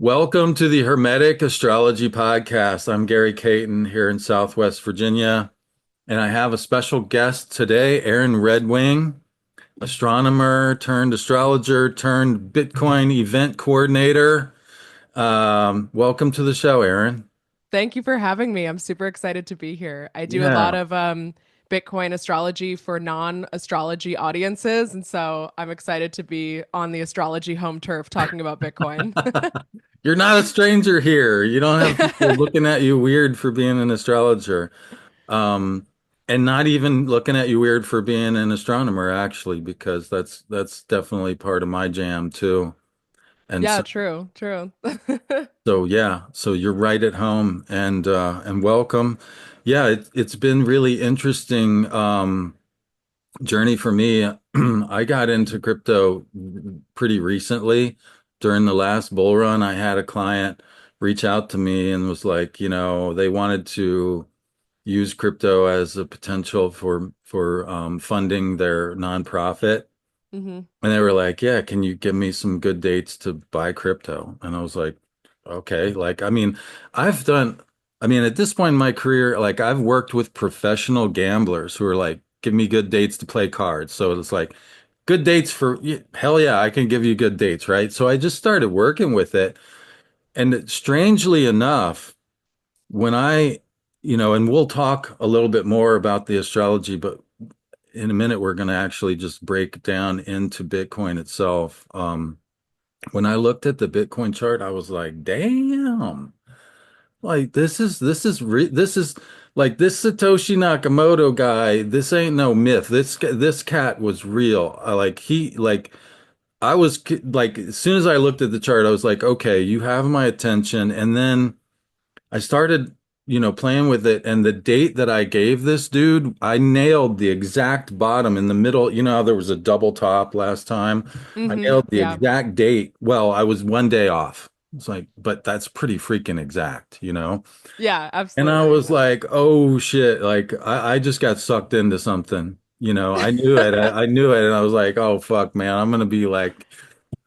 Welcome to the Hermetic Astrology Podcast. I'm Gary Caton here in Southwest Virginia, and I have a special guest today, Erin Redwing, astronomer turned astrologer turned Bitcoin event coordinator. Welcome to the show, Erin. Thank you for having me. I'm super excited to be here. I do a lot Yeah. of Bitcoin astrology for non-astrology audiences, and so I'm excited to be on the astrology home turf talking about Bitcoin. You're not a stranger here. You don't have people looking at you weird for being an astrologer. Um, and not even looking at you weird for being an astronomer, actually, because that's definitely part of my jam too. And Yeah, so, true, true. so yeah, so you're right at home and welcome. Yeah, it's been really interesting journey for me. I got into crypto pretty recently. During the last bull run, I had a client reach out to me and was like, they wanted to use crypto as a potential for funding their nonprofit. hmm And they were like, "Yeah, can you give me some good dates to buy crypto?" And I was like, "Okay." Like, I've done, at this point in my career, like I've worked with professional gamblers who are like, "Give me good dates to play cards." So it's like, good dates for, hell yeah, I can give you good dates, right? So I just started working with it. And strangely enough, when and we'll talk a little bit more about the astrology, but in a minute, we're going to actually just break down into Bitcoin itself. When I looked at the Bitcoin chart, I was like, damn, like this is like this Satoshi Nakamoto guy. This ain't no myth. This cat was real. I was like, as soon as I looked at the chart, I was like, okay, you have my attention. And then I started, playing with it, and the date that I gave this dude, I nailed the exact bottom in the middle. You know how there was a double top last time? I nailed the Yeah. exact date. Well, I was one day off. It's like, but that's pretty freaking exact. Yeah, And I absolutely. was like, oh shit, like I just got sucked into something. I knew it. I knew it, and I was like, oh fuck, man, I'm gonna be like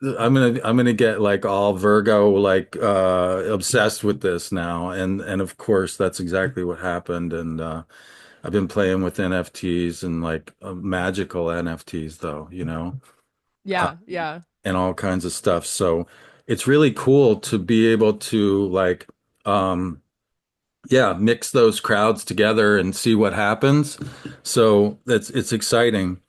I'm gonna get like all Virgo like obsessed with this now, and of course that's exactly what happened. And I've been playing with NFTs and like magical NFTs though, uh, Yeah, yeah. and all kinds of stuff. So it's really cool to be able to like um yeah, mix those crowds together and see what happens. So it's exciting.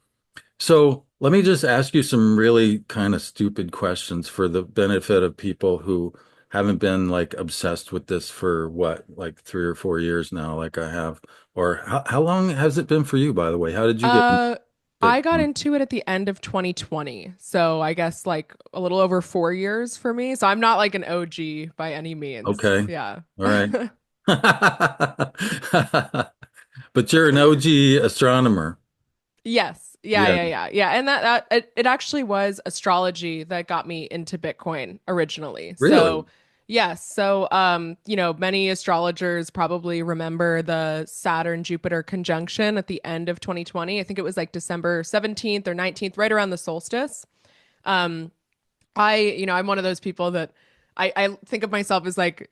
So let me just ask you some really kind of stupid questions for the benefit of people who haven't been like obsessed with this for what, like 3 or 4 years now, like I have. Or how long has it been for you, by the way? How did you get into Uh, I got Bitcoin? into it at the end of 2020. So I guess like a little over 4 years for me. So I'm not like an OG by any means. Okay. Yeah. All right. But you're an OG astronomer. Yes. Yeah, Yeah. yeah, yeah. Yeah. And it actually was astrology that got me into Bitcoin originally. So, Really? yes. So, many astrologers probably remember the Saturn Jupiter conjunction at the end of 2020. I think it was like December 17th or 19th, right around the solstice. Um, I'm one of those people that I think of myself as like,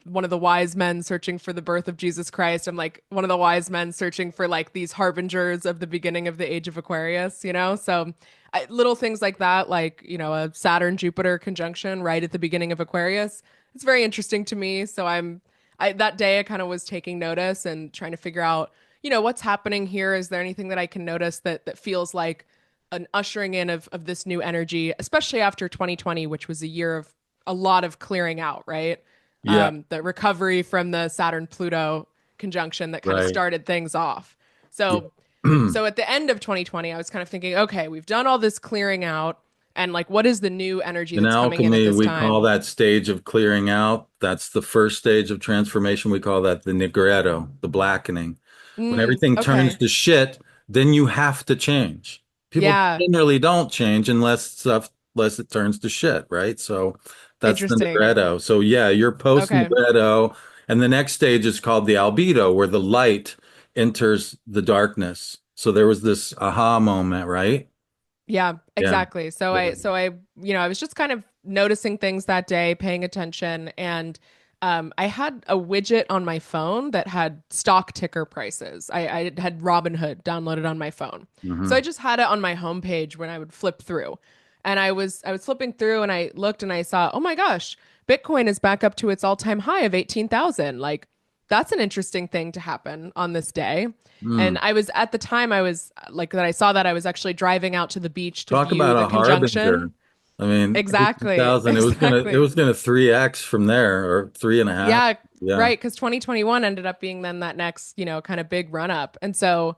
one of the wise men searching for the birth of Jesus Christ. I'm like one of the wise men searching for like these harbingers of the beginning of the age of Aquarius. So little things like that, like, a Saturn Jupiter conjunction right at the beginning of Aquarius. It's very interesting to me. So that day I kind of was taking notice and trying to figure out, what's happening here. Is there anything that I can notice that feels like an ushering in of this new energy, especially after 2020, which was a year of a lot of clearing out, right? Yeah, The recovery from the Saturn Pluto conjunction that kind of right. started things off. Yeah. So, so at the end of 2020, I was kind of thinking, okay, we've done all this clearing out, and like, what is the new energy In that's coming in at alchemy, this we call time? that stage of clearing out. That's the first stage of transformation. We call that the nigredo, the blackening. When everything turns Okay, to shit, then you have to change. People yeah, generally don't change unless it turns to shit, right? So that's the interesting. nigredo. So yeah, you're post Okay, nigredo, and the next stage is called the albedo, where the light enters the darkness. So there was this aha moment, right? yeah, Yeah. exactly. So I was just kind of noticing things that day, paying attention, and I had a widget on my phone that had stock ticker prices. I had Robinhood downloaded on my phone, so I Hmm. just had it on my homepage when I would flip through, and I was flipping through, and I looked and I saw, oh my gosh, Bitcoin is back up to its all-time high of 18,000. Like that's an interesting thing to happen on this day. And Mm. I was at the time I was like that I saw that I was actually driving out to the beach to Talk view about the a harbinger. conjunction. I mean, Exactly. 18,000, it Exactly. was gonna 3x from there or three and a half. Yeah, Yeah, right. Because 2021 ended up being then that next, kind of big run up. And so,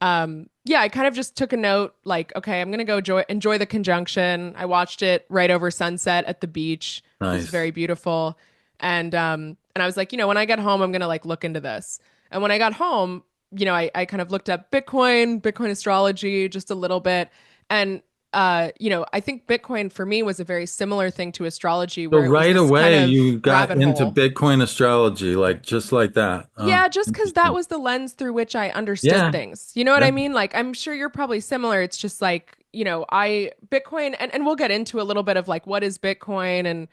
yeah, I kind of just took a note like, okay, I'm gonna go enjoy the conjunction. I watched it right over sunset at the beach. It was nice. very beautiful. And I was like, when I get home, I'm gonna like look into this. And when I got home, I kind of looked up Bitcoin astrology just a little bit. And I think Bitcoin for me was a very similar thing to astrology So where it was right this kind away of you got rabbit into hole. Bitcoin astrology, like just like that. Yeah, just because that Interesting. was the lens through which I understood Yeah, things. You know what yeah. I mean? Like, I'm sure you're probably similar. It's just like, Bitcoin, and we'll get into a little bit of like what is Bitcoin and,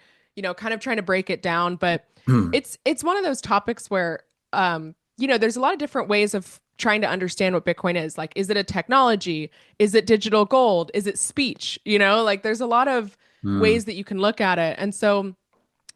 kind of trying to break it down. But it's one of those topics where, there's a lot of different ways of trying to understand what Bitcoin is. Like, is it a technology? Is it digital gold? Is it speech? Like, there's a lot of Hmm. ways that you can look at it. And so,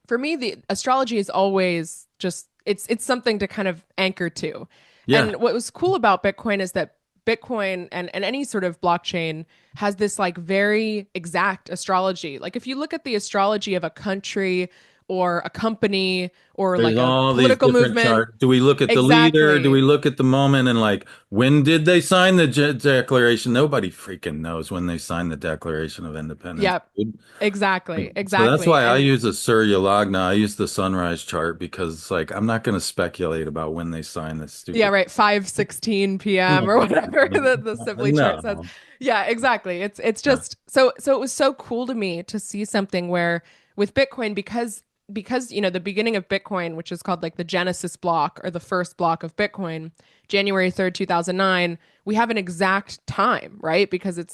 for me, the astrology is always just it's something to kind of anchor to. Yeah. And what was cool about Bitcoin is that Bitcoin and any sort of blockchain has this like very exact astrology. Like if you look at the astrology of a country or a company or There's like a all these political different movement, charts. Do we look at the leader? Do we exactly. look at the moment? And like, when did they sign the Declaration? Nobody freaking knows when they signed the Declaration of Independence, Yep, dude. exactly, So that's exactly. why I And use a Surya Lagna. I use the sunrise chart because it's like I'm not going to speculate about when they signed this yeah, stupid. right. 5:16 p.m. or No, whatever the Sibley chart says. no. Yeah, exactly. It's Yeah. just so it was so cool to me to see something where with Bitcoin because the beginning of Bitcoin, which is called like the Genesis block or the first block of Bitcoin, January 3rd, 2009, we have an exact time, right? Because it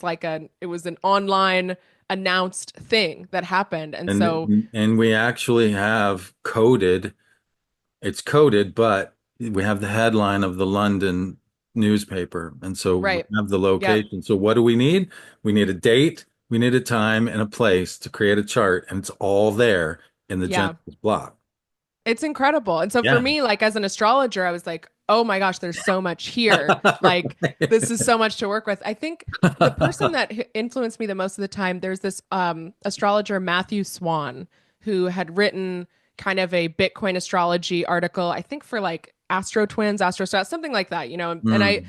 was an online announced thing that happened. And so, And we actually have coded. It's coded, but we have the headline of the London newspaper. And so we right. have the Yep. location. So what do we need? We need a date, we need a time and a place to create a chart, and it's all there in the Yeah. Genesis block. It's incredible. And so for Yeah. me, like as an astrologer, I was like, oh my gosh, there's so much here. Like this is so much to work with. I think the person that influenced me the most of the time, there's this astrologer, Matthew Swan, who had written kind of a Bitcoin astrology article, I think for like Astro Twins, Astro Stats, something like that, and I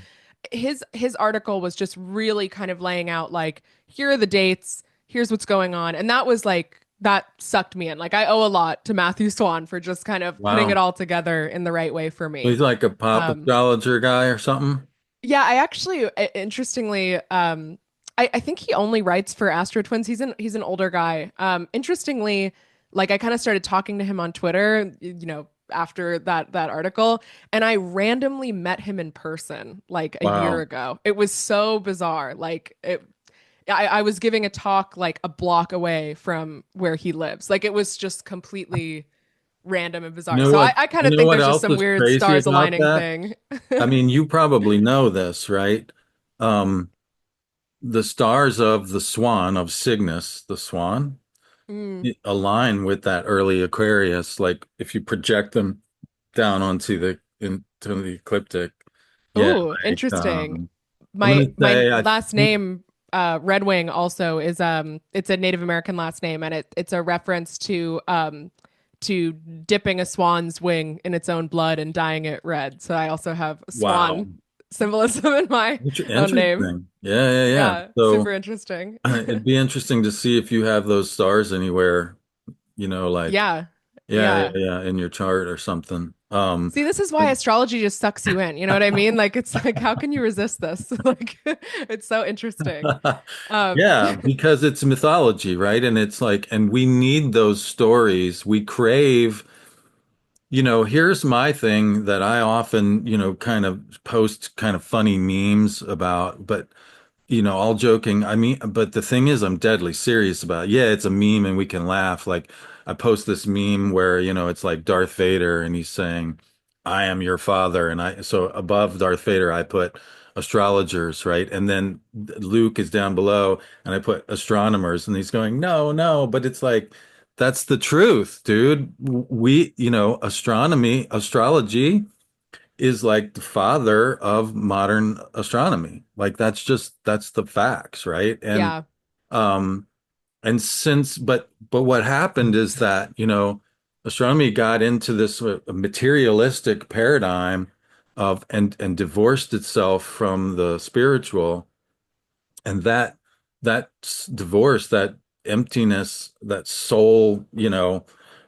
Mm. his article was just really kind of laying out like here are the dates, here's what's going on, and that was like that sucked me in. Like I owe a lot to Matthew Swan for just kind of putting it Wow. all together in the right way for He's me. like a pop Um, astrologer guy or something. yeah, I actually interestingly, I think he only writes for Astro Twins. He's an older guy. Interestingly, like I kind of started talking to him on Twitter, after that article, and I randomly met him in person like a year Wow. ago. It was so bizarre. Like I was giving a talk like a block away from where he lives. Like it was just completely random and You bizarre. know So what? I kind You of know think what there's just else some is weird crazy stars about aligning that? thing. I mean, you probably know this, right? Um, the stars of the swan of Cygnus, the swan, Mm. align with that early Aquarius. Like if you project them down onto the into the ecliptic, yeah. Oh, Like interesting. I'm My gonna my say I last think name, Redwing, also is it's a Native American last name, and it's a reference to dipping a swan's wing in its own blood and dyeing it red. So I also have wow, swan symbolism in my own name. Interesting. Yeah, yeah, yeah. Yeah, super So interesting. it'd be interesting to see if you have those stars anywhere, like Yeah. yeah, yeah, Yeah. yeah, in your chart or something. See, this is why astrology just sucks you in. You know what I mean? Like it's like how can you resist this? Like it's so interesting. Um Yeah, because it's mythology, right? And it's like, and we need those stories. We crave, here's my thing that I often, kind of post kind of funny memes about, but all joking. I mean, but the thing is, I'm deadly serious about it. Yeah, it's a meme and we can laugh. Like, I post this meme where, it's like Darth Vader and he's saying, I am your father. So above Darth Vader, I put astrologers, right? And then Luke is down below and I put astronomers and he's going, no, no. But it's like, that's the truth, dude. Astrology is like the father of modern astronomy. Like that's the facts, right? Yeah, Um but what happened is that, astronomy got into this materialistic paradigm of and divorced itself from the spiritual, and that divorce, that emptiness, that soul,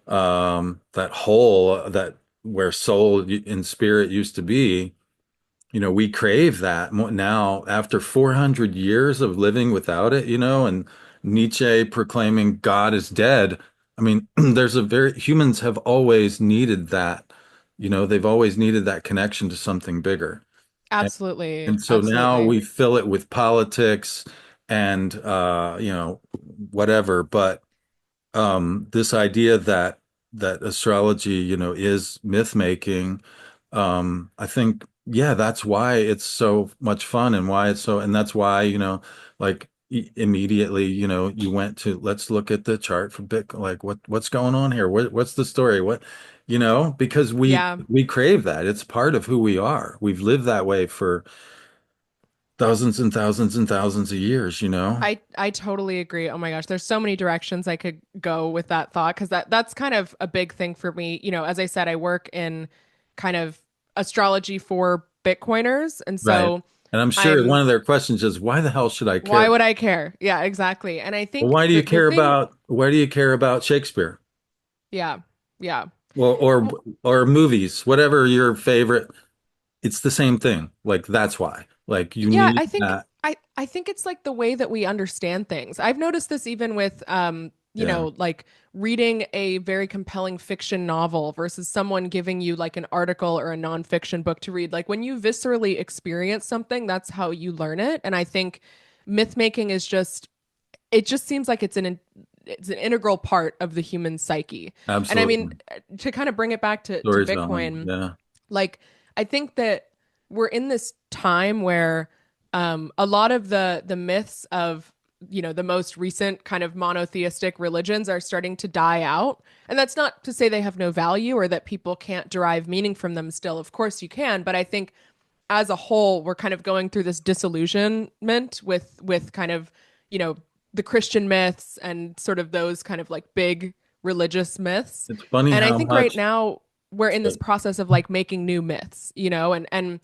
that hole, that where soul in spirit used to be, we crave that now after 400 years of living without it, and Nietzsche proclaiming God is dead. I mean, humans have always needed that, they've always needed that connection to something bigger. And, absolutely. and so now Absolutely. we fill it with politics and, whatever. But this idea that astrology, is myth making, I think, yeah, that's why it's so much fun and why it's so, and that's why, like immediately, you went to let's look at the chart for Bitcoin, like what's going on here? What's the story? Because we Yeah. we crave that. It's part of who we are. We've lived that way for thousands and thousands and thousands of years. I totally agree. Oh my gosh, there's so many directions I could go with that thought because that's kind of a big thing for me. As I said, I work in kind of astrology for Bitcoiners, and Right. so And I'm sure I'm one of their questions is, why the hell should I why care? would I care? Yeah, exactly. And I Well, think the thing, why do you care about Shakespeare? yeah, yeah. Well, or Well, or movies, whatever your favorite, it's the same thing. Like that's why. Like you yeah, need that. I think it's like the way that we understand things. I've noticed this even with Yeah, like reading a very compelling fiction novel versus someone giving you like an article or a nonfiction book to read. Like when you viscerally experience something, that's how you learn it. And I think myth making is just it just seems like it's an integral part of the human psyche. And I mean, absolutely. to kind of bring it back to Storytelling. Bitcoin, Yeah. like I think that we're in this time where a lot of the myths of the most recent kind of monotheistic religions are starting to die out, and that's not to say they have no value or that people can't derive meaning from them still. Of course you can, but I think as a whole we're kind of going through this disillusionment with kind of you know the Christian myths and sort of those kind of like big religious myths. It's funny And I how think right much. now we're in this process of like making new myths, and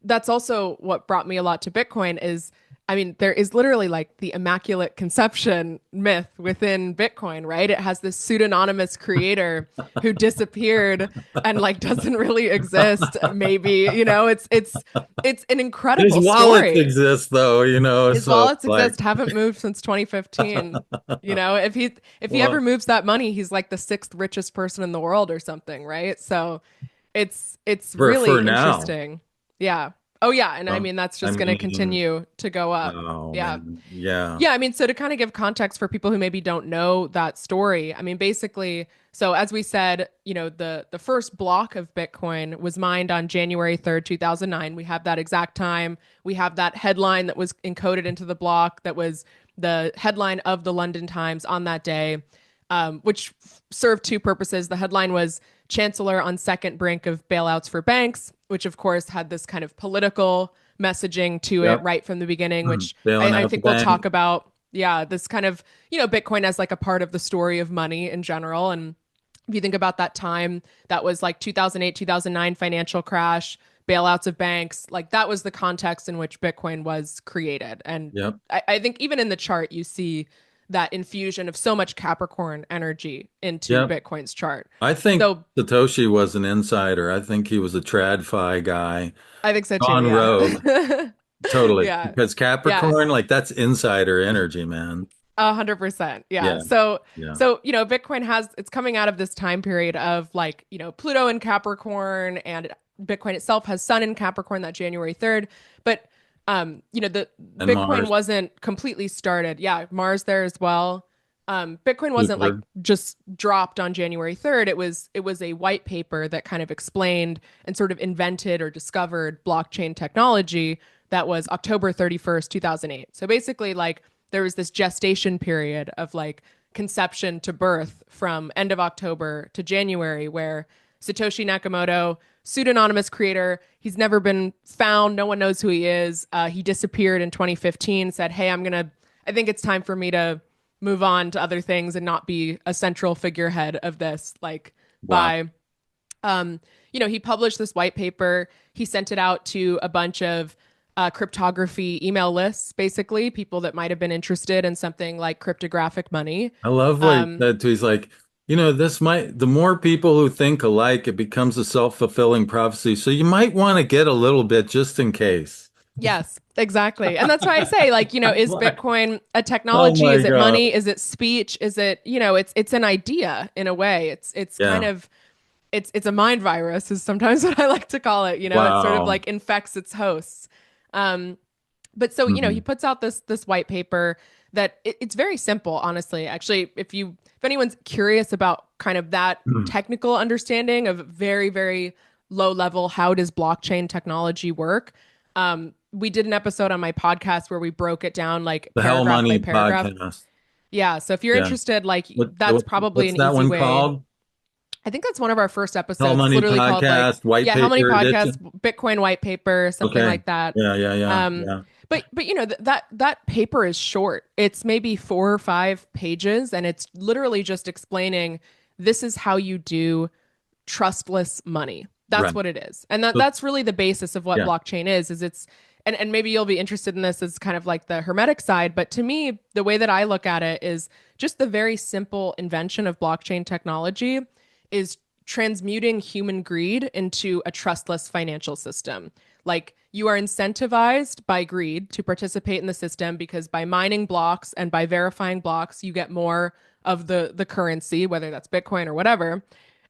that's also what brought me a lot to Bitcoin is I mean, there is literally like the immaculate conception myth within Bitcoin, right? It has this pseudonymous creator who disappeared and like doesn't really exist, maybe, it's an His incredible wallets story. exist though, His so wallets like, exist, haven't moved since 2015. If he well, ever moves that money, he's like the sixth richest person in the world or something, right? So it's really for now. interesting. Yeah. Oh yeah, and I Well, mean that's I just going to mean, continue to go up. oh Yeah. man, yeah, Yeah, I mean, so to kind of give context for people who maybe don't know that story, I mean, basically, so as we said, the first block of Bitcoin was mined on January 3rd, 2009. We have that exact time. We have that headline that was encoded into the block that was the headline of the London Times on that day, which served two purposes. The headline was Chancellor on second brink of bailouts for banks, which of course had this kind of political messaging to it yep. right from the beginning, which Bailing I out the think we'll talk bank. about. Yeah, this kind of, Bitcoin as like a part of the story of money in general. And if you think about that time, that was like 2008, 2009 financial crash, bailouts of banks, like that was the context in which Bitcoin was created. And Yep. I think even in the chart, you see that infusion of so much Capricorn energy into Yep. Bitcoin's chart. I think So Satoshi was an insider. I think he was a TradFi guy I think so too. gone Yeah. rogue. Totally. Yeah. Because Yeah. Capricorn, like that's insider energy, man. 100%. Yeah. Yeah. So, Yeah. so, Bitcoin it's coming out of this time period of like, Pluto in Capricorn and Bitcoin itself has Sun in Capricorn that January 3rd. But The And Bitcoin Mars, wasn't completely started. Yeah, Mars there as well. Bitcoin wasn't like Jupiter. just dropped on January 3rd. It was a white paper that kind of explained and sort of invented or discovered blockchain technology. That was October 31st, 2008. So basically, like there was this gestation period of like conception to birth from end of October to January where Satoshi Nakamoto, pseudonymous creator, he's never been found. No one knows who he is. He disappeared in 2015, said, "Hey, I think it's time for me to move on to other things and not be a central figurehead of this." Like, Wow. by, um, he published this white paper. He sent it out to a bunch of cryptography email lists, basically, people that might have been interested in something like cryptographic money. I love what he Um, said too. He's like, this might, the more people who think alike, it becomes a self-fulfilling prophecy. So you might want to get a little bit just in case. Yes, exactly. And that's why I say, like, is Like, Bitcoin a oh technology? my Is it God. money? Is it speech? Is it, it's an idea in a way. It's kind Yeah. of it's a mind virus is sometimes what I like to call it. It sort of Wow. like infects its hosts. Um, but so, he Mhm. puts out this white paper that it's very simple, honestly. Actually, if anyone's curious about kind of that technical understanding of very, very low level, how does blockchain technology work? We did an episode on my podcast where we broke it down like The Hell paragraph by Money paragraph. podcast. Yeah, so if you're Yeah. interested, like What, that's what probably what's an that easy one way. called? I think that's one of our first Hell episodes. It's Money literally called like, podcast, white yeah, how many paper podcasts, edition. Bitcoin white paper, something Okay. like that. Yeah, yeah, yeah, Um, yeah. but that paper is short. It's maybe 4 or 5 pages, and it's literally just explaining this is how you do trustless money. That's Right. what it is. And that So, that's really the basis of what yeah. blockchain is it's and maybe you'll be interested in this as kind of like the hermetic side, but to me, the way that I look at it is just the very simple invention of blockchain technology is transmuting human greed into a trustless financial system. Like you are incentivized by greed to participate in the system because by mining blocks and by verifying blocks, you get more of the currency, whether that's Bitcoin or whatever.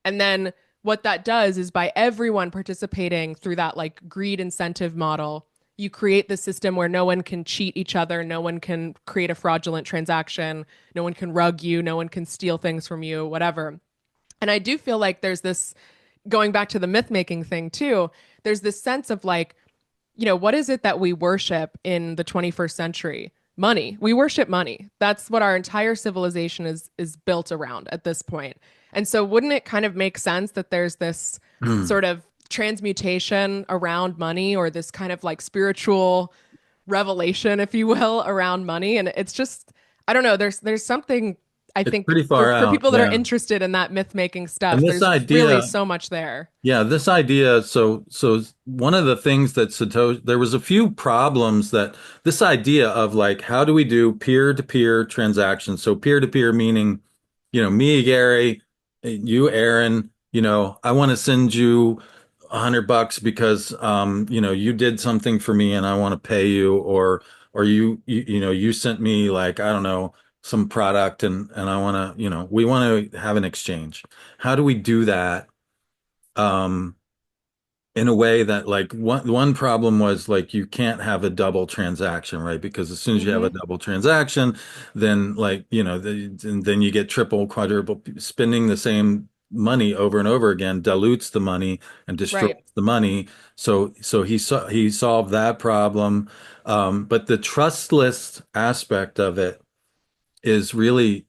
And then what that does is by everyone participating through that like greed incentive model, you create the system where no one can cheat each other, no one can create a fraudulent transaction, no one can rug you, no one can steal things from you, whatever. And I do feel like there's this going back to the myth making thing too, there's this sense of like, what is it that we worship in the 21st century? Money. We worship money. That's what our entire civilization is built around at this point. And so wouldn't it kind of make sense that there's this sort of transmutation around money or this kind of like spiritual revelation, if you will, around money? And it's just, I don't know, there's something I It's think pretty for far out. people that are Yeah. interested in that myth making And stuff, this there's really idea, so much there. yeah, this idea, so one of the things that Satoshi, there was a few problems that this idea of like, how do we do peer-to-peer transactions? So peer-to-peer meaning, me, Gary, you, Erin, I want to send you $100 because you did something for me and I want to pay you, or you sent me like, I don't know, some product and I want to, we want to have an exchange. How do we do that? Um, in a way that like one problem was like you can't have a double transaction, right? Because as soon as you have a Hmm. double transaction, then like then you get triple, quadruple spending the same money over and over again dilutes the money and destroys Right. the money. So he solved that problem. But the trustless aspect of it is really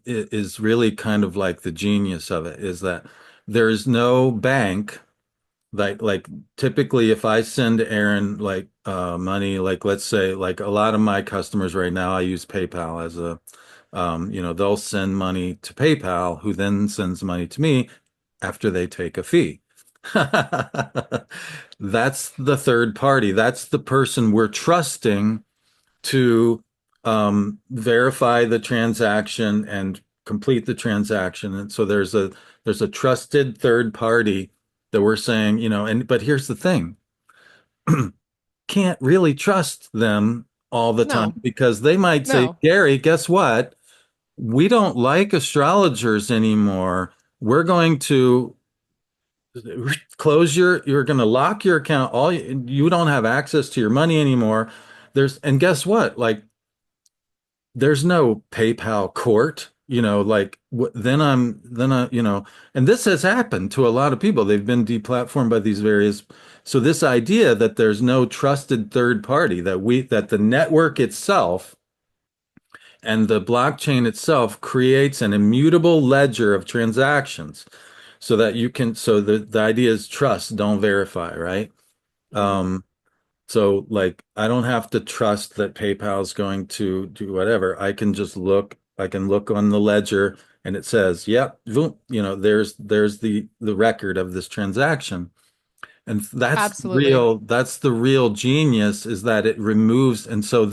is really kind of like the genius of it is that there is no bank like typically if I send Aaron like money, like let's say like a lot of my customers right now, I use PayPal as a they'll send money to PayPal, who then sends money to me after they take a fee. That's the third party. That's the person we're trusting to verify the transaction and complete the transaction. And so there's a trusted third party that we're saying, and but here's the thing, can't really trust them all the time No, because they might say, no. Gary, guess what? We don't like astrologers anymore. We're going to you're going to lock your account. You don't have access to your money anymore. And guess what? Like, there's no PayPal court, like and this has happened to a lot of people. They've been deplatformed by these various. So this idea that there's no trusted third party, that the network itself and the blockchain itself creates an immutable ledger of transactions so that so the idea is trust, don't verify, right? Mhm. So like I don't have to trust that PayPal is going to do whatever. I can look on the ledger and it says, yep, boom, there's the record of this transaction. And Absolutely. that's the real genius, is that it removes. And so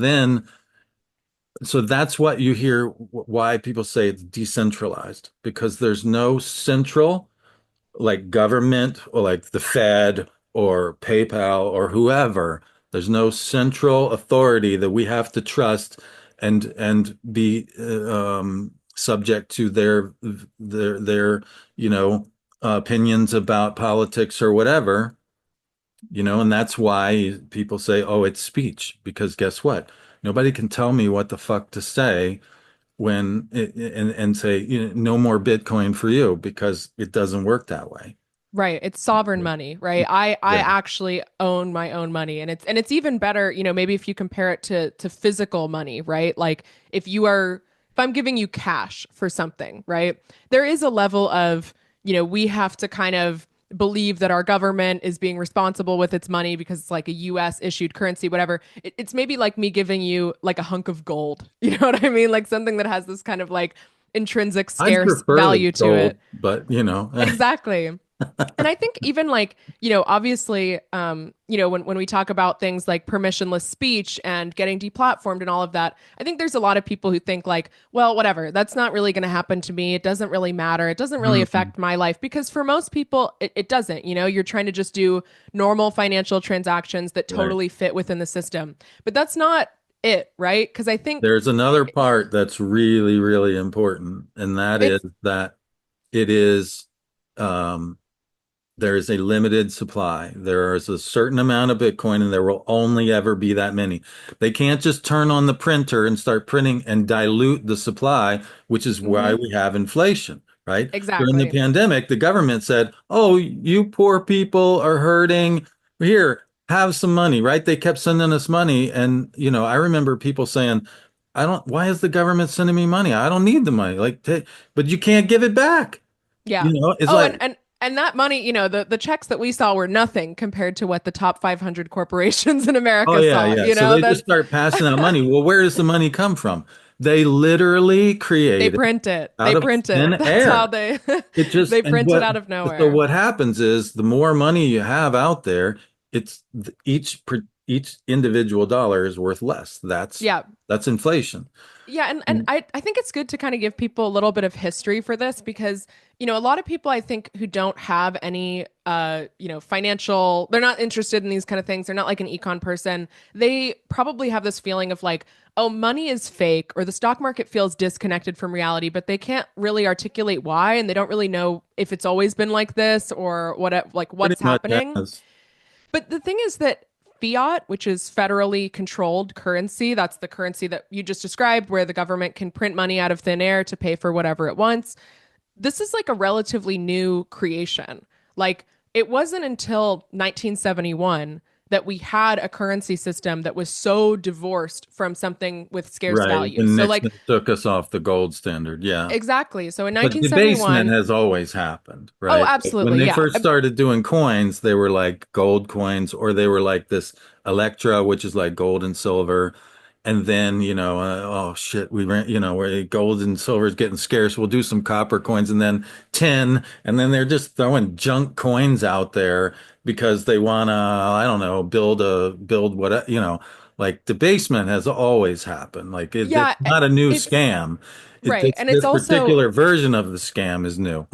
that's what you hear, why people say it's decentralized, because there's no central, like, government, or like the Fed or PayPal or whoever. There's no central authority that we have to trust and be subject to their opinions about politics or whatever. And that's why people say, "Oh, it's speech," because guess what? Nobody can tell me what the fuck to say and say, no more Bitcoin for you, because it doesn't work that way. Right. It's sovereign money, right? I Yeah. actually own my own money, and it's even better, maybe if you compare it to physical money, right? Like if I'm giving you cash for something, right? There is a level of, we have to kind of believe that our government is being responsible with its money because it's like a US issued currency, whatever. It's maybe like me giving you like a hunk of gold. You know what I mean? Like something that has this kind of like intrinsic I'd scarce prefer the value to gold, it. but Exactly. And I think even like, obviously, when we talk about things like permissionless speech and getting deplatformed and all of that, I think there's a lot of people who think like, well, whatever, that's not really going to happen to me. It doesn't really matter. It doesn't really Mm, affect my life because for most people, it doesn't. You're trying to just do normal financial transactions that right. totally fit within the system. But that's not it, right? Because I think There's another part that's really, really important, and that is it's, that it is um, there is a limited supply. There is a certain amount of Bitcoin, and there will only ever be that many. They can't just turn on the printer and start printing and dilute the supply, which is why mhm, we have inflation, right? During the exactly. pandemic, the government said, "Oh, you poor people are hurting. Here, have some money," right? They kept sending us money. And, I remember people saying, why is the government sending me money? I don't need the money. Like, but you can't give it back. Yeah. It's Oh, like, and that money, the checks that we saw were nothing compared to what the top 500 corporations in oh America yeah, saw. yeah. So they just That's start passing out money. Well, where does the money come from? They literally they create it print it. They out of print thin it. That's how air. they It just they and print it what out of So nowhere. what happens is, the more money you have out there, each individual dollar is worth less. Yeah. That's inflation. Yeah, and I think it's good to kind of give people a little bit of history for this because, a lot of people I think who don't have any financial, they're not interested in these kind of things. They're not like an econ person. They probably have this feeling of like, oh, money is fake or the stock market feels disconnected from reality, but they can't really articulate why and they don't really know if it's always been like this or what like Pretty what's much happening. has. But the thing is that fiat, which is federally controlled currency, that's the currency that you just described, where the government can print money out of thin air to pay for whatever it wants. This is like a relatively new creation. Like it wasn't until 1971 that we had a currency system that was so divorced from something with scarce Right. value. When So, like, Nixon took us off the gold standard. Yeah. exactly. So in But debasement 1971, has always happened, oh, right? When absolutely. they Yeah. first started doing coins, they were like gold coins, or they were like this Electra, which is like gold and silver. And then, oh shit, we ran, where gold and silver is getting scarce. We'll do some copper coins, and then tin. And then they're just throwing junk coins out there because they want to, I don't know, build what, like debasement has always happened. Like it's Yeah. not a new It's scam. right. And it's This also particular version of the scam is new.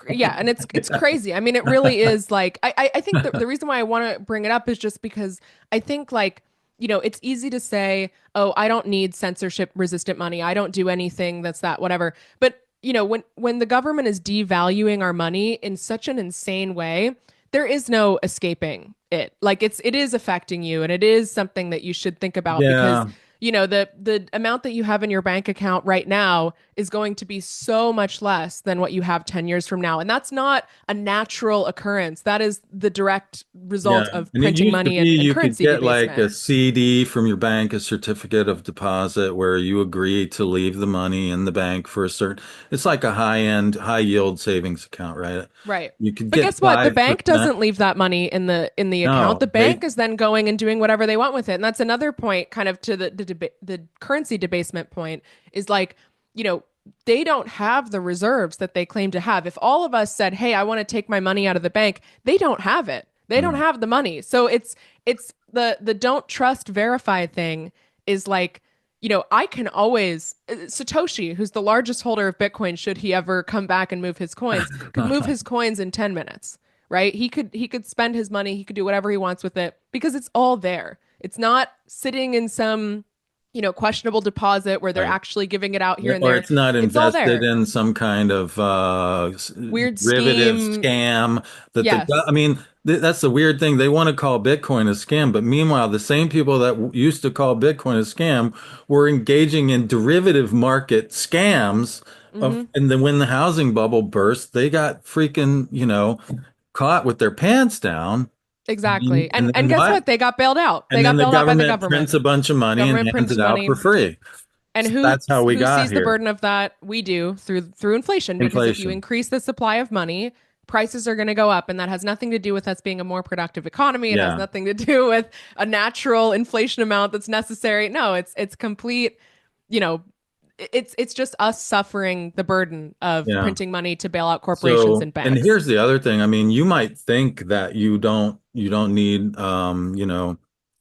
yeah, and it's crazy. I mean, it really is like I think the reason why I want to bring it up is just because I think like, it's easy to say, oh, I don't need censorship resistant money. I don't do anything that's that, whatever. But when the government is devaluing our money in such an insane way, there is no escaping it. Like it is affecting you, and it is something that you should think about because Yeah, the amount that you have in your bank account right now is going to be so much less than what you have 10 years from now. And that's not a natural occurrence. That is the direct result yeah. of And it printing used to money be and you could currency get like debasement. a CD from your bank, a certificate of deposit, where you agree to leave the money in the bank for a certain, it's like a high-end, high-yield savings account, right? Right. You could But get guess what? The bank 5%. doesn't leave that money in the account. No, The they, bank is then going and doing whatever they want with it. And that's another point kind of to the currency debasement point is like, you know, they don't have the reserves that they claim to have. If all of us said, "Hey, I want to take my money out of the bank," they don't have it. They don't no, have the money. So it's the don't trust verify thing is like I can always Satoshi, who's the largest holder of Bitcoin, should he ever come back and move his coins, could move his coins in 10 minutes, right? He could spend his money, he could do whatever he wants with it because it's all there. It's not sitting in some, questionable deposit where they're right. actually giving it out here and Or there. it's not It's all invested there. in some kind of Weird derivative scheme. scam that Yes. I mean, that's the weird thing. They want to call Bitcoin a scam, but meanwhile, the same people that used to call Bitcoin a scam were engaging in derivative market scams Hmm. and then when the housing bubble burst, they got freaking, caught with their pants down. Exactly. And And then guess what? what? They got bailed out. They And then got the bailed out by the government government. prints a bunch of money and Government hands prints it out for money. free. And So that's how we who got sees the here. burden of that? We do through inflation because if you Inflation. increase the supply of money, prices are going to go up and that has nothing to do with us being a more productive economy. It has Yeah. nothing to do with a natural inflation amount that's necessary. No, it's complete, you know, it's just us suffering the burden of Yeah. printing money to bail out corporations So, and and banks. here's the other thing. I mean, you might think that you don't need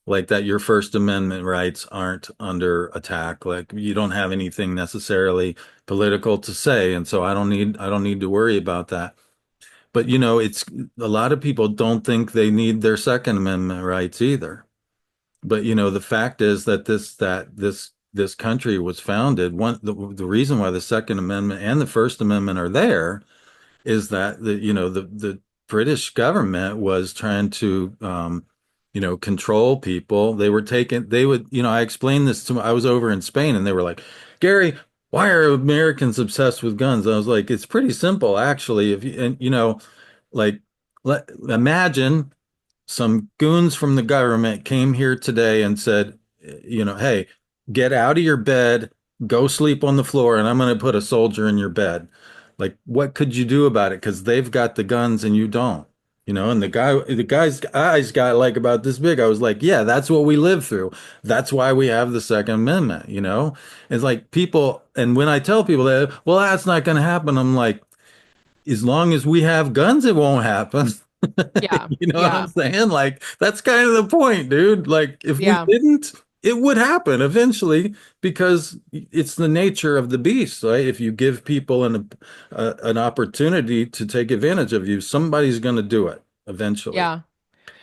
like that your First Amendment rights aren't under attack. Like you don't have anything necessarily political to say, and so I don't need to worry about that. But it's a lot of people don't think they need their Second Amendment rights either. But the fact is that this country was founded. The reason why the Second Amendment and the First Amendment are there is that the British government was trying to control people. They would, I explained this I was over in Spain and they were like, Gary, why are Americans obsessed with guns? I was like, it's pretty simple actually. If you and like imagine some goons from the government came here today and said, hey, get out of your bed, go sleep on the floor, and I'm going to put a soldier in your bed. Like, what could you do about it? Because they've got the guns and you don't. And the guy's eyes got like about this big. I was like, yeah, that's what we live through. That's why we have the Second Amendment. It's like people, and when I tell people that, well, that's not going to happen, I'm like, as long as we have guns, it won't happen. Yeah. You know what I'm Yeah. saying? Like, that's kind of the point, dude. Like, if we Yeah. didn't, it would happen eventually because it's the nature of the beast, right? If you give people an opportunity to take advantage of you, somebody's going to do it eventually. Yeah.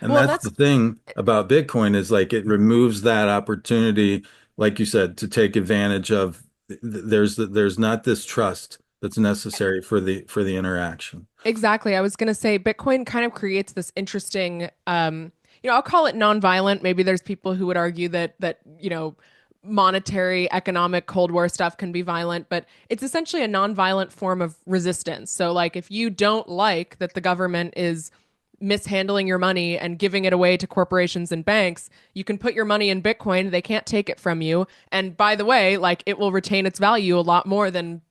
And Well, and that's the that's thing about Bitcoin is like it removes that opportunity, like you said, to take advantage of. There's not this trust that's necessary for the interaction. exactly. I was going to say Bitcoin kind of creates this interesting, I'll call it nonviolent. Maybe there's people who would argue that monetary, economic, Cold War stuff can be violent, but it's essentially a nonviolent form of resistance. So, like, if you don't like that the government is mishandling your money and giving it away to corporations and banks, you can put your money in Bitcoin. They can't take it from you. And by the way, like it will retain its value a lot more than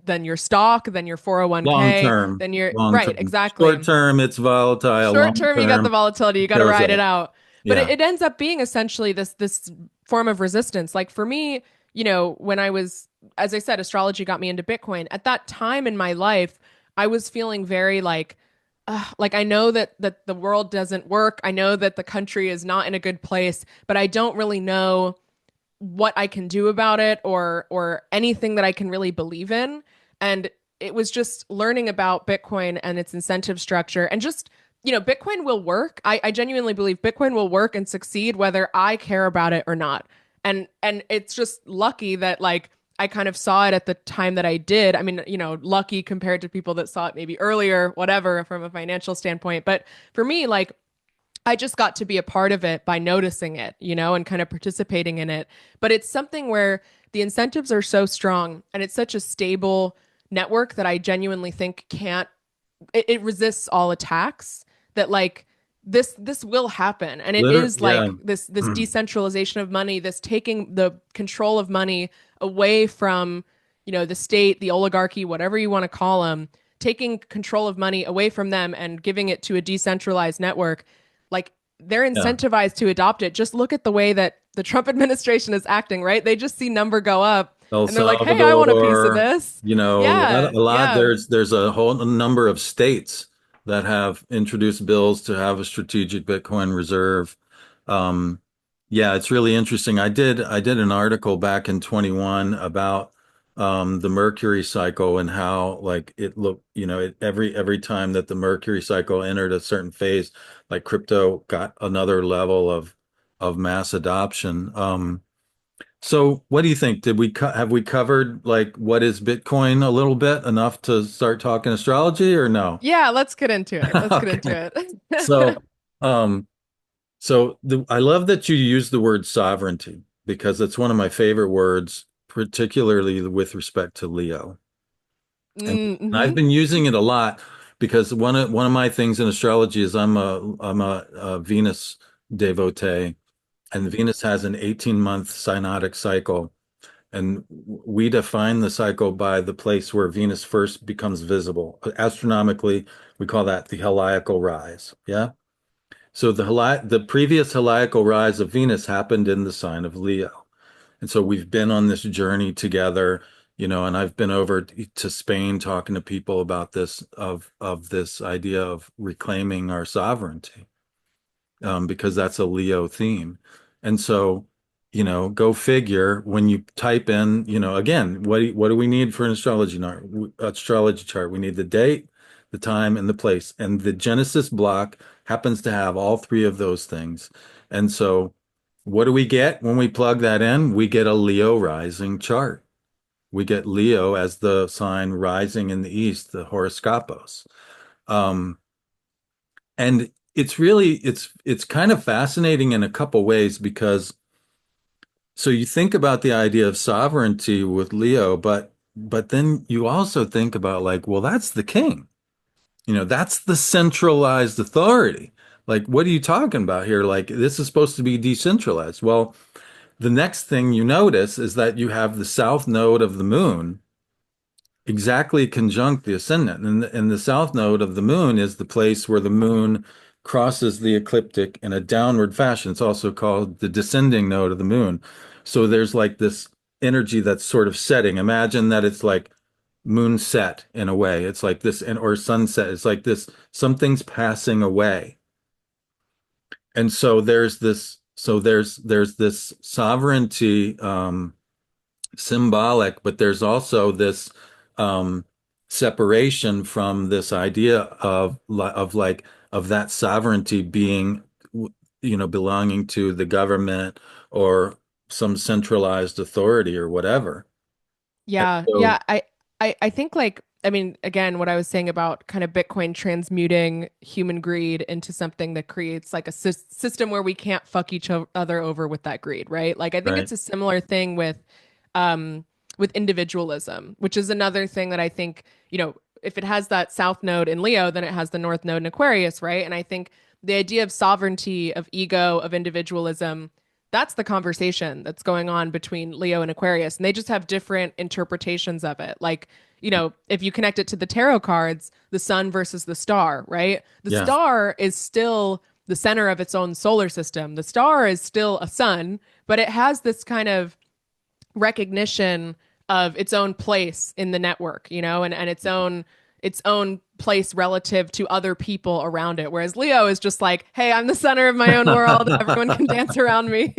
your stock, than your Long 401k, term, than your long right, term. Short exactly. term, it's volatile. Short Long term, you got the term, volatility, you it got to goes ride it up. out. But it, Yeah. it ends up being essentially this form of resistance. Like for me, when I was, as I said, astrology got me into Bitcoin. At that time in my life, I was feeling very like I know that the world doesn't work. I know that the country is not in a good place, but I don't really know what I can do about it or anything that I can really believe in. And it was just learning about Bitcoin and its incentive structure and just Bitcoin will work. I genuinely believe Bitcoin will work and succeed whether I care about it or not. And it's just lucky that like I kind of saw it at the time that I did. I mean, lucky compared to people that saw it maybe earlier, whatever, from a financial standpoint. But for me, like, I just got to be a part of it by noticing it, and kind of participating in it. But it's something where the incentives are so strong and it's such a stable network that I genuinely think can't it resists all attacks, that like this will happen, and it Literally, is yeah. like this decentralization of money, this taking the control of money away from the state, the oligarchy, whatever you want to call them, taking control of money away from them and giving it to a decentralized network. Like, they're Yeah. incentivized to adopt it. Just look at the way that the Trump administration is acting, right? They just see number go up El and they're like, "Hey, I want a piece of Salvador, this." a Yeah, lot. yeah. There's a whole number of states that have introduced bills to have a strategic Bitcoin reserve. Um, yeah, it's really interesting. I did an article back in 21 about the Mercury cycle and how like it looked, every time that the Mercury cycle entered a certain phase, like crypto got another level of mass adoption. So what do you think? Did we have we covered like what is Bitcoin a little bit enough to start talking astrology or no? Yeah, let's get into it. Let's get into Okay. it. So um I love that you use the word sovereignty because it's one of my favorite words, particularly with respect to Leo. And I've Mm-hmm. been using it a lot because one of my things in astrology is I'm a Venus devotee, and Venus has an 18-month synodic cycle. And we define the cycle by the place where Venus first becomes visible. Astronomically, we call that the heliacal rise. Yeah. So the previous heliacal rise of Venus happened in the sign of Leo. And so we've been on this journey together, and I've been over to Spain talking to people about of this idea of reclaiming our sovereignty, because that's a Leo theme. And so, go figure when you type in, again, what do we need for an astrology chart? We need the date, the time, and the place. And the Genesis block happens to have all three of those things. And so, what do we get when we plug that in? We get a Leo rising chart. We get Leo as the sign rising in the east, the horoscopos. Um, and it's kind of fascinating in a couple ways because so you think about the idea of sovereignty with Leo, but then you also think about like, well, that's the king. That's the centralized authority. Like, what are you talking about here? Like, this is supposed to be decentralized. Well, the next thing you notice is that you have the south node of the moon exactly conjunct the ascendant. And the south node of the moon is the place where the moon crosses the ecliptic in a downward fashion. It's also called the descending node of the moon. So there's like this energy that's sort of setting. Imagine that it's like moon set in a way. It's like this, and or sunset. It's like this, something's passing away. And so there's this sovereignty, symbolic, but there's also this um, separation from this idea of that sovereignty being, belonging to the government or some centralized authority or whatever. And Yeah, so, yeah. I think, like, I mean, again, what I was saying about kind of Bitcoin transmuting human greed into something that creates like a system where we can't fuck each other over with that greed, right? Like, I think right, it's a similar thing um with individualism, which is another thing that I think, if it has that south node in Leo, then it has the north node in Aquarius, right? And I think the idea of sovereignty, of ego, of individualism, that's the conversation that's going on between Leo and Aquarius. And they just have different interpretations of it. Like, if you connect it to the tarot cards, the sun versus the star, right? The yeah, star is still the center of its own solar system. The star is still a sun, but it has this kind of recognition of its own place in the network, and its own place relative to other people around it. Whereas Leo is just like, hey, I'm the center of my own world. Everyone can dance around me.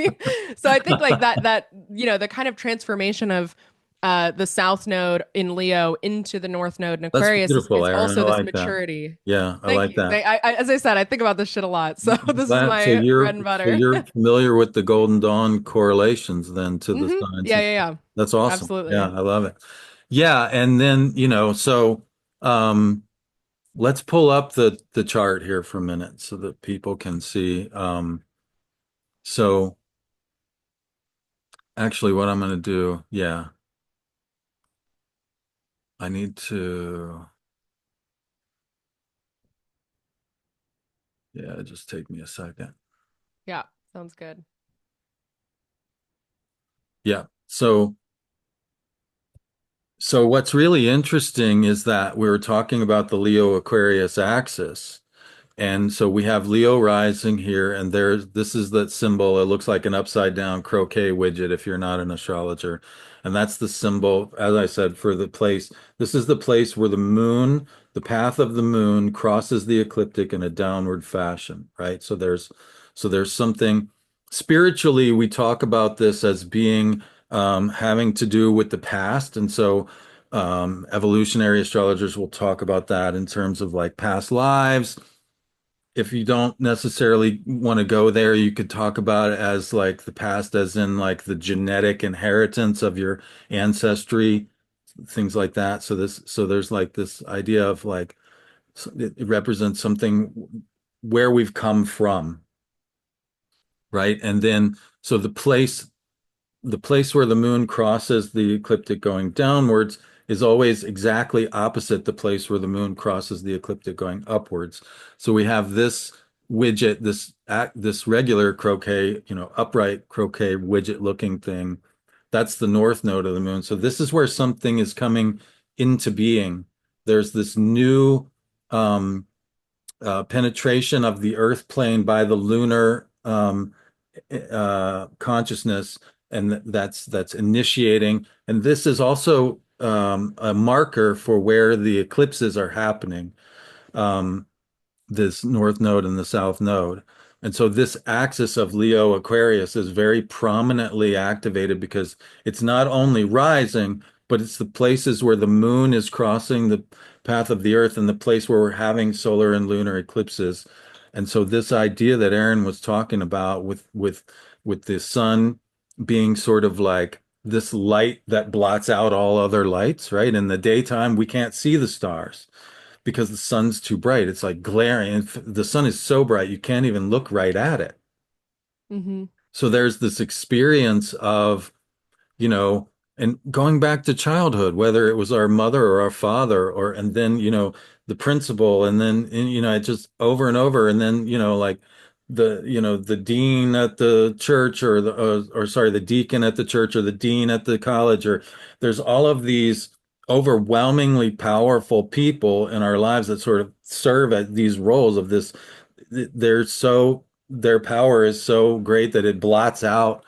So I think like that the kind of transformation of the South Node in Leo into the North Node in That's Aquarius beautiful, is Aaron. I also this like that. maturity. Yeah, I Thank like you. that. As I said, I think about this shit a lot. So this is That, so my bread and so butter. you're familiar with the Golden Dawn correlations then to the signs Yeah, and yeah, stuff. yeah. That's awesome. Yeah, Absolutely. I love it. Yeah, and then, so um let's pull up the chart here for a minute so that people can see. So actually what I'm going to do, yeah, I need to, yeah, just take me a second. Yeah, sounds good. Yeah. So what's really interesting is that we were talking about the Leo Aquarius axis. And so we have Leo rising here, and this is the symbol. It looks like an upside down croquet widget if you're not an astrologer. And that's the symbol, as I said, for the place. This is the place where the moon, the path of the moon crosses the ecliptic in a downward fashion, right? So there's something spiritually, we talk about this as being having to do with the past. And so evolutionary astrologers will talk about that in terms of like past lives. If you don't necessarily want to go there, you could talk about it as like the past, as in like the genetic inheritance of your ancestry, things like that. So there's like this idea of like it represents something where we've come from, right? And then so the place where the moon crosses the ecliptic going downwards is always exactly opposite the place where the moon crosses the ecliptic going upwards. So we have this widget, this regular croquet, upright croquet widget looking thing. That's the north node of the moon. So this is where something is coming into being. There's this new penetration of the earth plane by the lunar consciousness, and that's initiating. And this is also a marker for where the eclipses are happening. Um, this north node and the south node. And so this axis of Leo Aquarius is very prominently activated because it's not only rising, but it's the places where the moon is crossing the path of the earth and the place where we're having solar and lunar eclipses. And so this idea that Erin was talking about with the sun being sort of like this light that blots out all other lights, right? In the daytime, we can't see the stars because the sun's too bright. It's like glaring. And the sun is so bright, you can't even look right at it. Hmm. So there's this experience of, you know, and going back to childhood, whether it was our mother or our father, and then, the principal, and then, it just over and over. And then, like the dean at the church or sorry, the deacon at the church or the dean at the college, or there's all of these overwhelmingly powerful people in our lives that sort of serve at these roles of this. Their power is so great that it blots out,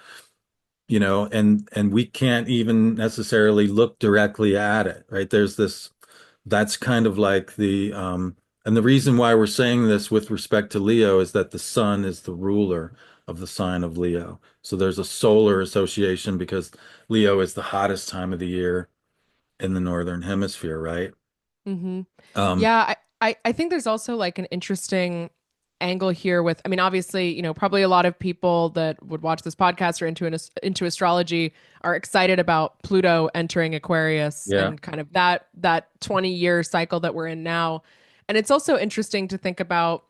and we can't even necessarily look directly at it, right? That's kind of like and the reason why we're saying this with respect to Leo is that the sun is the ruler of the sign of Leo. So there's a solar association because Leo is the hottest time of the year in the northern hemisphere, right? Hmm. Um, Yeah, I think there's also like an interesting angle here with, I mean, obviously, probably a lot of people that would watch this podcast or into astrology are excited about Pluto entering Aquarius yeah, and kind of that 20-year cycle that we're in now. And it's also interesting to think about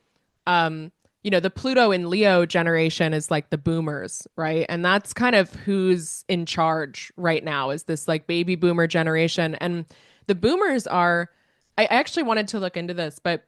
um, the Pluto in Leo generation is like the boomers, right? And that's kind of who's in charge right now is this like baby boomer generation. And the boomers are I actually wanted to look into this, but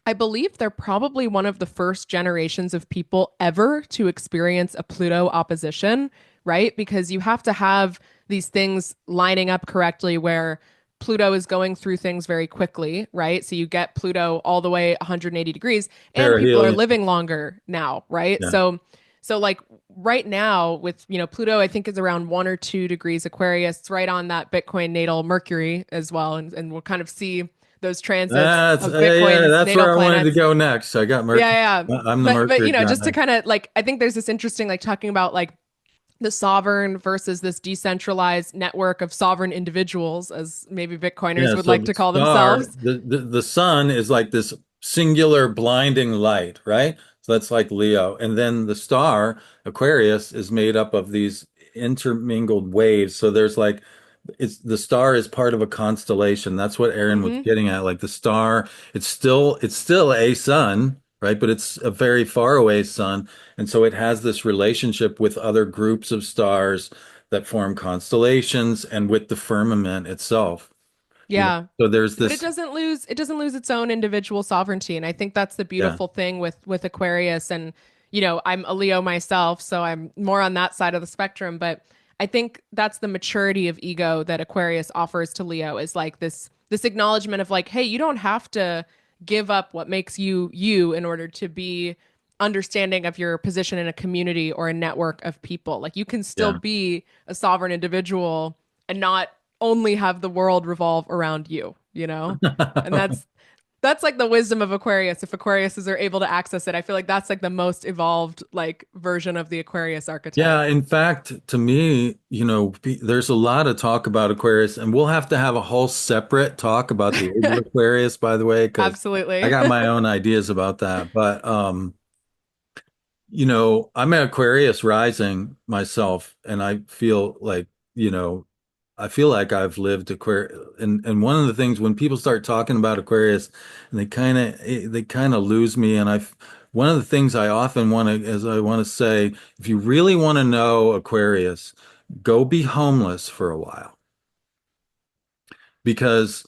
I believe they're probably one of the first generations of people ever to experience a Pluto opposition, right? Because you have to have these things lining up correctly where Pluto is going through things very quickly, right? So you get Pluto all the way 180 degrees and people are perihelion. living longer now, right? Yeah. So like right now with, Pluto I think is around 1 or 2 degrees Aquarius. It's right on that Bitcoin natal Mercury as well and we'll kind of see those transits of Yeah, Bitcoin's that's natal where I wanted to planets. go next. I got Yeah, Mercury. yeah. I'm the But Mercury just to guy. kind of like I think there's this interesting like talking about like the sovereign versus this decentralized network of sovereign individuals, as maybe Bitcoiners Yeah, would so like the to call star, themselves. the sun is like this singular blinding light, right? So that's like Leo. And then the star, Aquarius, is made up of these intermingled waves. So there's like it's the star is part of a constellation. That's what Erin was Hmm. getting at. Like the star, it's still a sun, right? But it's a very far away sun. And so it has this relationship with other groups of stars that form constellations and with the firmament itself. You know, Yeah. so there's But this, it doesn't lose its own individual sovereignty. And I think that's the yeah, beautiful thing with Aquarius. And, I'm a Leo myself, so I'm more on that side of the spectrum. But I think that's the maturity of ego that Aquarius offers to Leo is like this acknowledgement of like, hey, you don't have to give up what makes you you in order to be understanding of your position in a community or a network of people. Like you can still yeah. be a sovereign individual and not only have the world revolve around you, you know? And that's like the wisdom of Aquarius. If Aquariuses are able to access it, I feel like that's like the most evolved like version of the Aquarius archetype. Yeah, in fact, to me, there's a lot of talk about Aquarius, and we'll have to have a whole separate talk about the age of Aquarius, by the way, because I Absolutely. got my own ideas about that. But I'm an Aquarius rising myself, and you know, I feel like I've lived Aquarius. And one of the things when people start talking about Aquarius, and they kind of lose me. One of the things I often want to, is I want to say, if you really want to know Aquarius, go be homeless for a while, because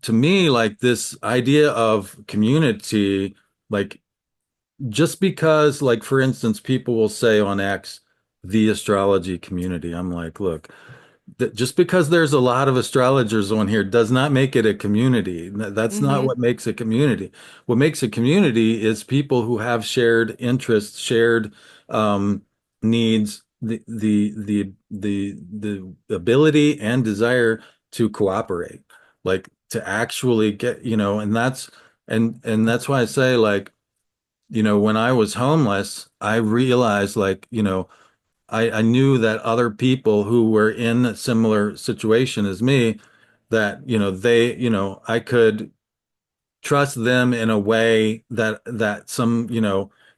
to me, like this idea of community, like just because, like, for instance, people will say on X, the astrology community. I'm like, look, just because there's a lot of astrologers on here does not make it a community. That's not Hmm. what makes a community. What makes a community is people who have shared interests, shared um, needs, the ability and desire to cooperate, like to actually get, and that's why I say, like, when I was homeless, I realized, like, I knew that other people who were in a similar situation as me, that, I could trust them in a way that some,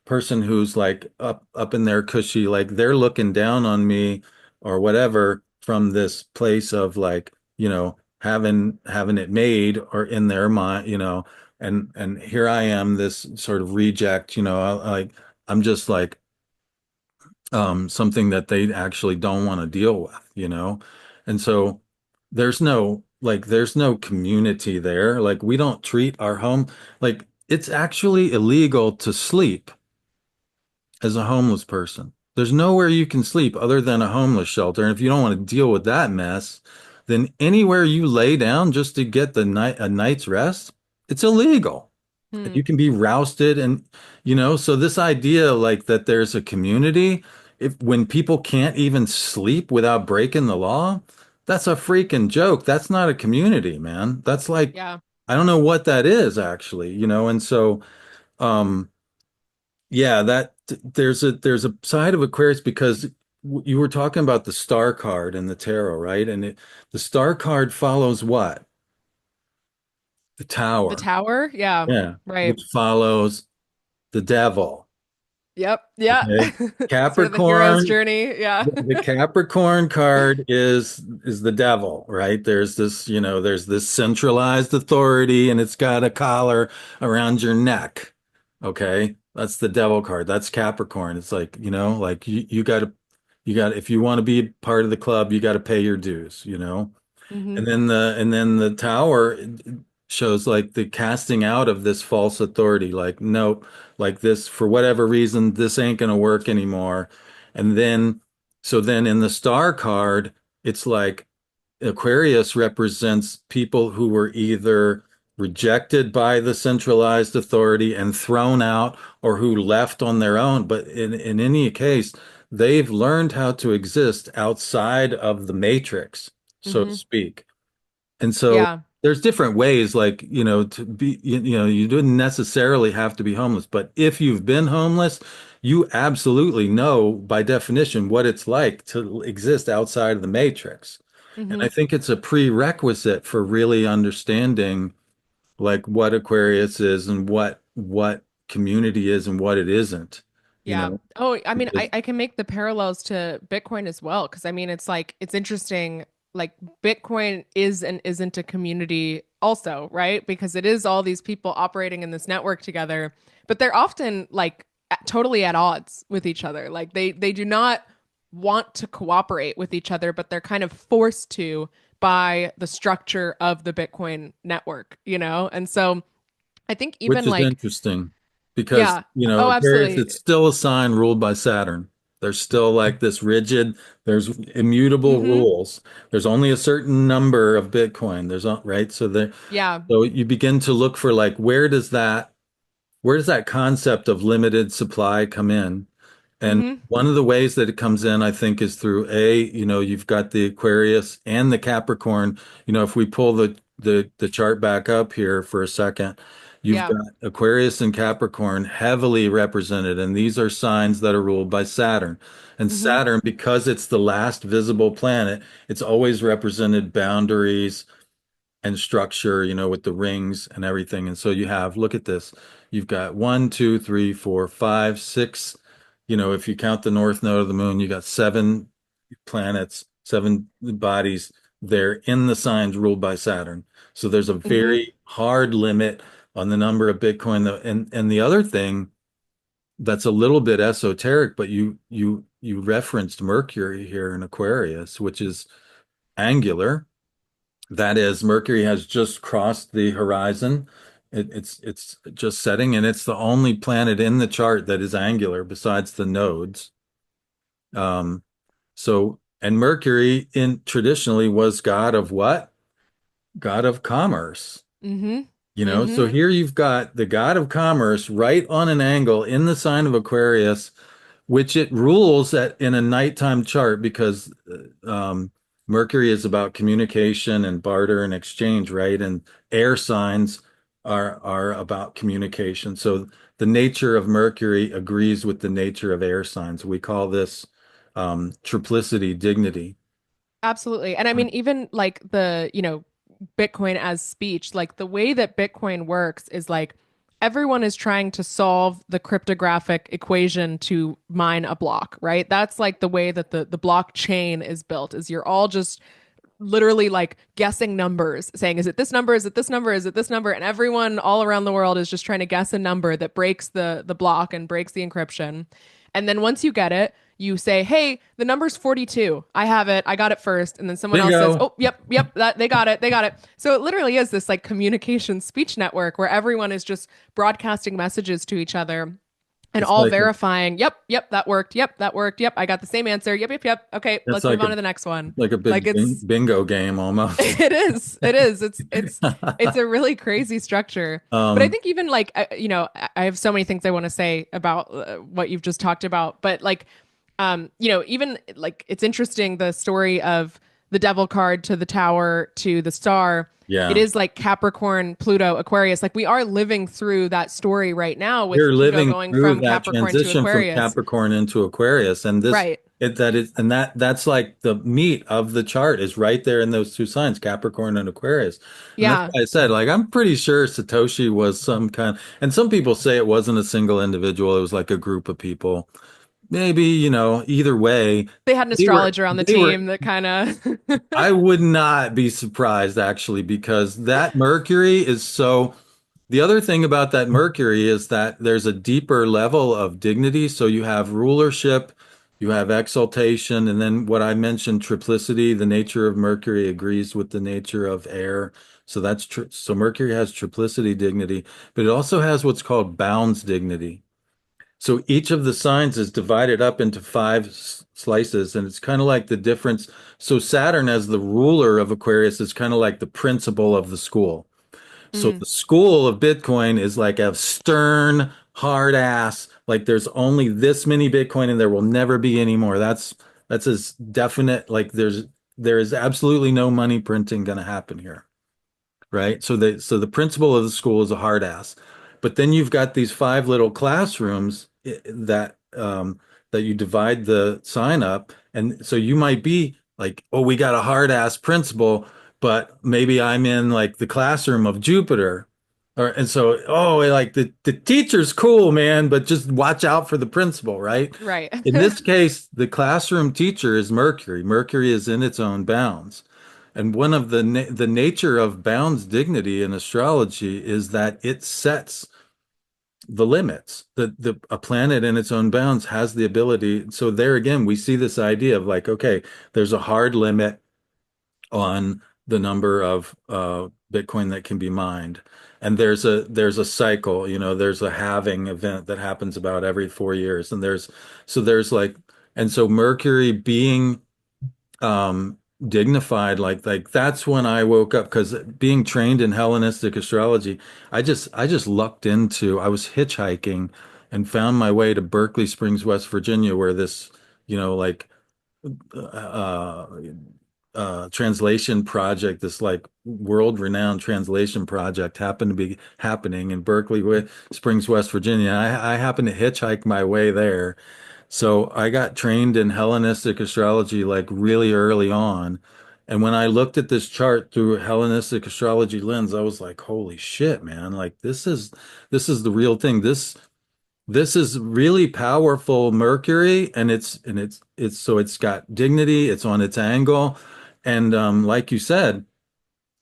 person who's like up in their cushy, like they're looking down on me or whatever from this place of, like, having it made or in their mind, and here I am, this sort of reject, I'm just like something that they actually don't want to deal with. And so there's no community there. Like, we don't treat our home, like, it's actually illegal to sleep as a homeless person. There's nowhere you can sleep other than a homeless shelter. And if you don't want to deal with that mess, then anywhere you lay down just to get a night's rest, it's illegal. Hmm. You can be rousted, and so this idea, like, that there's a community, if when people can't even sleep without breaking the law, that's a freaking joke. That's not a community, man. That's like, Yeah. I don't know what that is, actually, and so um yeah, there's a side of Aquarius, because you were talking about the star card and the tarot, right? And the star card follows what? The The tower. tower? Yeah. Yeah, Right. which follows the devil. Yep. Yeah. Okay. Sort of the hero's Capricorn, journey. Yeah. the Capricorn card is the devil, right? There's this centralized authority, and it's got a collar around your neck. Okay. That's the devil card. That's Capricorn. It's like, like you got if you want to be part of the club, you got to pay your dues. Hmm. And then the tower shows, like, the casting out of this false authority. Like, nope, like, this, for whatever reason, this ain't gonna work anymore. And then, so then in the star card, it's like Aquarius represents people who were either rejected by the centralized authority and thrown out, or who left on their own. But in any case, they've learned how to exist outside of the matrix, so to Hmm. speak. And so Yeah. there's different ways, like, to be, you don't necessarily have to be homeless, but if you've been homeless, you absolutely know by definition what it's like to exist outside of the matrix. And I Hmm. think it's a prerequisite for really understanding like what Aquarius is and what community is and what it isn't, you Yeah. know, Oh, I mean, because I can make the parallels to Bitcoin as well, because I mean, it's like, it's interesting. Like, Bitcoin is and isn't a community, also, right? Because it is all these people operating in this network together, but they're often like totally at odds with each other. Like, they do not want to cooperate with each other, but they're kind of forced to by the structure of the Bitcoin network, you know? And so I think which even is like, interesting because, yeah, you know, oh, Aquarius, absolutely. it's still a sign ruled by Saturn. There's still like this rigid, there's immutable Hmm. rules. There's only a certain number of Bitcoin. Right. Yeah. So you begin to look for like where does that concept of limited supply come in? And Hmm. one of the ways that it comes in, I think, is through you've got the Aquarius and the Capricorn. You know, if we pull the chart back up here for a second, you've Yeah. got Aquarius and Capricorn heavily represented, and these are signs that are ruled by Saturn. And Hmm. Saturn, because it's the last visible planet, it's always represented boundaries and structure, you know, with the rings and everything. And so you have, look at this. You've got one, two, three, four, five, six. You know, if you count the north node of the moon, you got seven planets, seven bodies. They're in the signs ruled by Saturn. So there's a Hmm. very hard limit on the number of Bitcoin. And the other thing that's a little bit esoteric, but you referenced Mercury here in Aquarius, which is angular. That is, Mercury has just crossed the horizon. It's just setting, and it's the only planet in the chart that is angular besides the nodes. Um, and Mercury in traditionally was god of what? God of commerce. Hmm. You know, so Hmm. here you've got the god of commerce right on an angle in the sign of Aquarius, which it rules at in a nighttime chart because Mercury is about communication and barter and exchange, right? And air signs are about communication. So the nature of Mercury agrees with the nature of air signs. We call this triplicity dignity. Absolutely. And I mean, even like Bitcoin as speech, like the way that Bitcoin works is like everyone is trying to solve the cryptographic equation to mine a block, right? That's like the way that the blockchain is built, is you're all just literally like guessing numbers, saying, is it this number? Is it this number? Is it this number? And everyone all around the world is just trying to guess a number that breaks the block and breaks the encryption. And then once you get it, you say, hey, the number's 42. I have it. I got it first. And then someone else says, Bingo. oh, yep, yep, that they got it. They got it. So it literally is this like communication speech network where everyone is just broadcasting messages to each other and It's all like verifying, yep, yep, that worked. Yep, that worked. Yep, I got the same answer. Yep, yep, yep. Okay, it's let's move like on a to the next one. like a Like big bingo game almost. it is. It is. It's a really crazy structure. But I Um, think even like I have so many things I want to say about what you've just talked about. But like, even like it's interesting the story of the devil card to the tower to the star. It yeah. is like Capricorn, Pluto, Aquarius. Like we are living through that story right now with You're Pluto living going through from that Capricorn to transition from Aquarius. Capricorn into Aquarius, and Right. that's like the meat of the chart is right there in those two signs, Capricorn and Aquarius. And that's Yeah. why I said, like, I'm pretty sure Satoshi was some kind, and some people say it wasn't a single individual, it was like a group of people. Maybe, you know, either way, They had an they were astrologer on the they were team that kind of I would not be surprised actually because that Mercury is so. The other thing about that Mercury is that there's a deeper level of dignity. So you have rulership, you have exaltation, and then what I mentioned, triplicity. The nature of Mercury agrees with the nature of air. So so Mercury has triplicity dignity, but it also has what's called bounds dignity. So each of the signs is divided up into five slices, and it's kind of like the difference. So Saturn, as the ruler of Aquarius, is kind of like the principal of the school. So Mm, the school of Bitcoin is like a stern, hard ass, like there's only this many Bitcoin and there will never be any more. That's as definite, like there is absolutely no money printing going to happen here, right? So the principal of the school is a hard ass. But then you've got these five little classrooms that that you divide the sign up, and so you might be like, oh, we got a hard ass principal, but maybe I'm in like the classroom of Jupiter. Or, and so, oh, like the teacher's cool, man, but just watch out for the principal, right? Right. In this case, the classroom teacher is Mercury. Mercury is in its own bounds. And one of the nature of bounds dignity in astrology is that it sets the limits. The a planet in its own bounds has the ability. So there again, we see this idea of like, okay, there's a hard limit on the number of Bitcoin that can be mined. And there's a cycle, there's a halving event that happens about every 4 years. And there's like, and so Mercury being dignified, like that's when I woke up, because being trained in Hellenistic astrology, I just lucked into, I was hitchhiking and found my way to Berkeley Springs, West Virginia, where this, like uh, translation project, this like world-renowned translation project happened to be happening in Springs, West Virginia. I happened to hitchhike my way there. So I got trained in Hellenistic astrology like really early on. And when I looked at this chart through a Hellenistic astrology lens, I was like, holy shit, man. Like this is the real thing. This is really powerful Mercury, and it's so it's got dignity, it's on its angle. And like you said,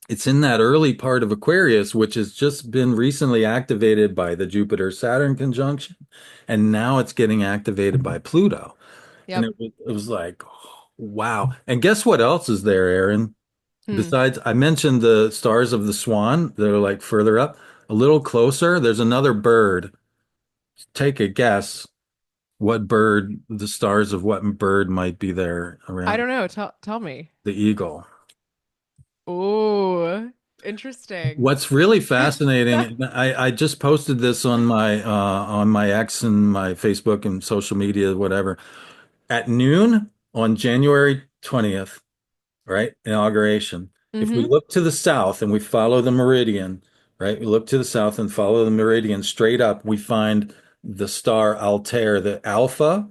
it's in that early part of Aquarius, which has just been recently activated by the Jupiter Saturn conjunction, and now it's getting activated by Pluto. And Yep. it was like, wow. And guess what else is there, Aaron? Hmm. Besides, I mentioned the stars of the swan that are like further up, a little closer, there's another bird. Take a guess what bird, the stars of what bird might be there I around don't know. Tell me. the eagle. Oh, interesting. What's really fascinating, I just posted this on my X and my Facebook and social media, whatever. At noon on January 20th, right? Inauguration. If we Mm-hmm. look to the south and we follow the meridian, right? We look to the south and follow the meridian straight up, we find the star Altair, the Alpha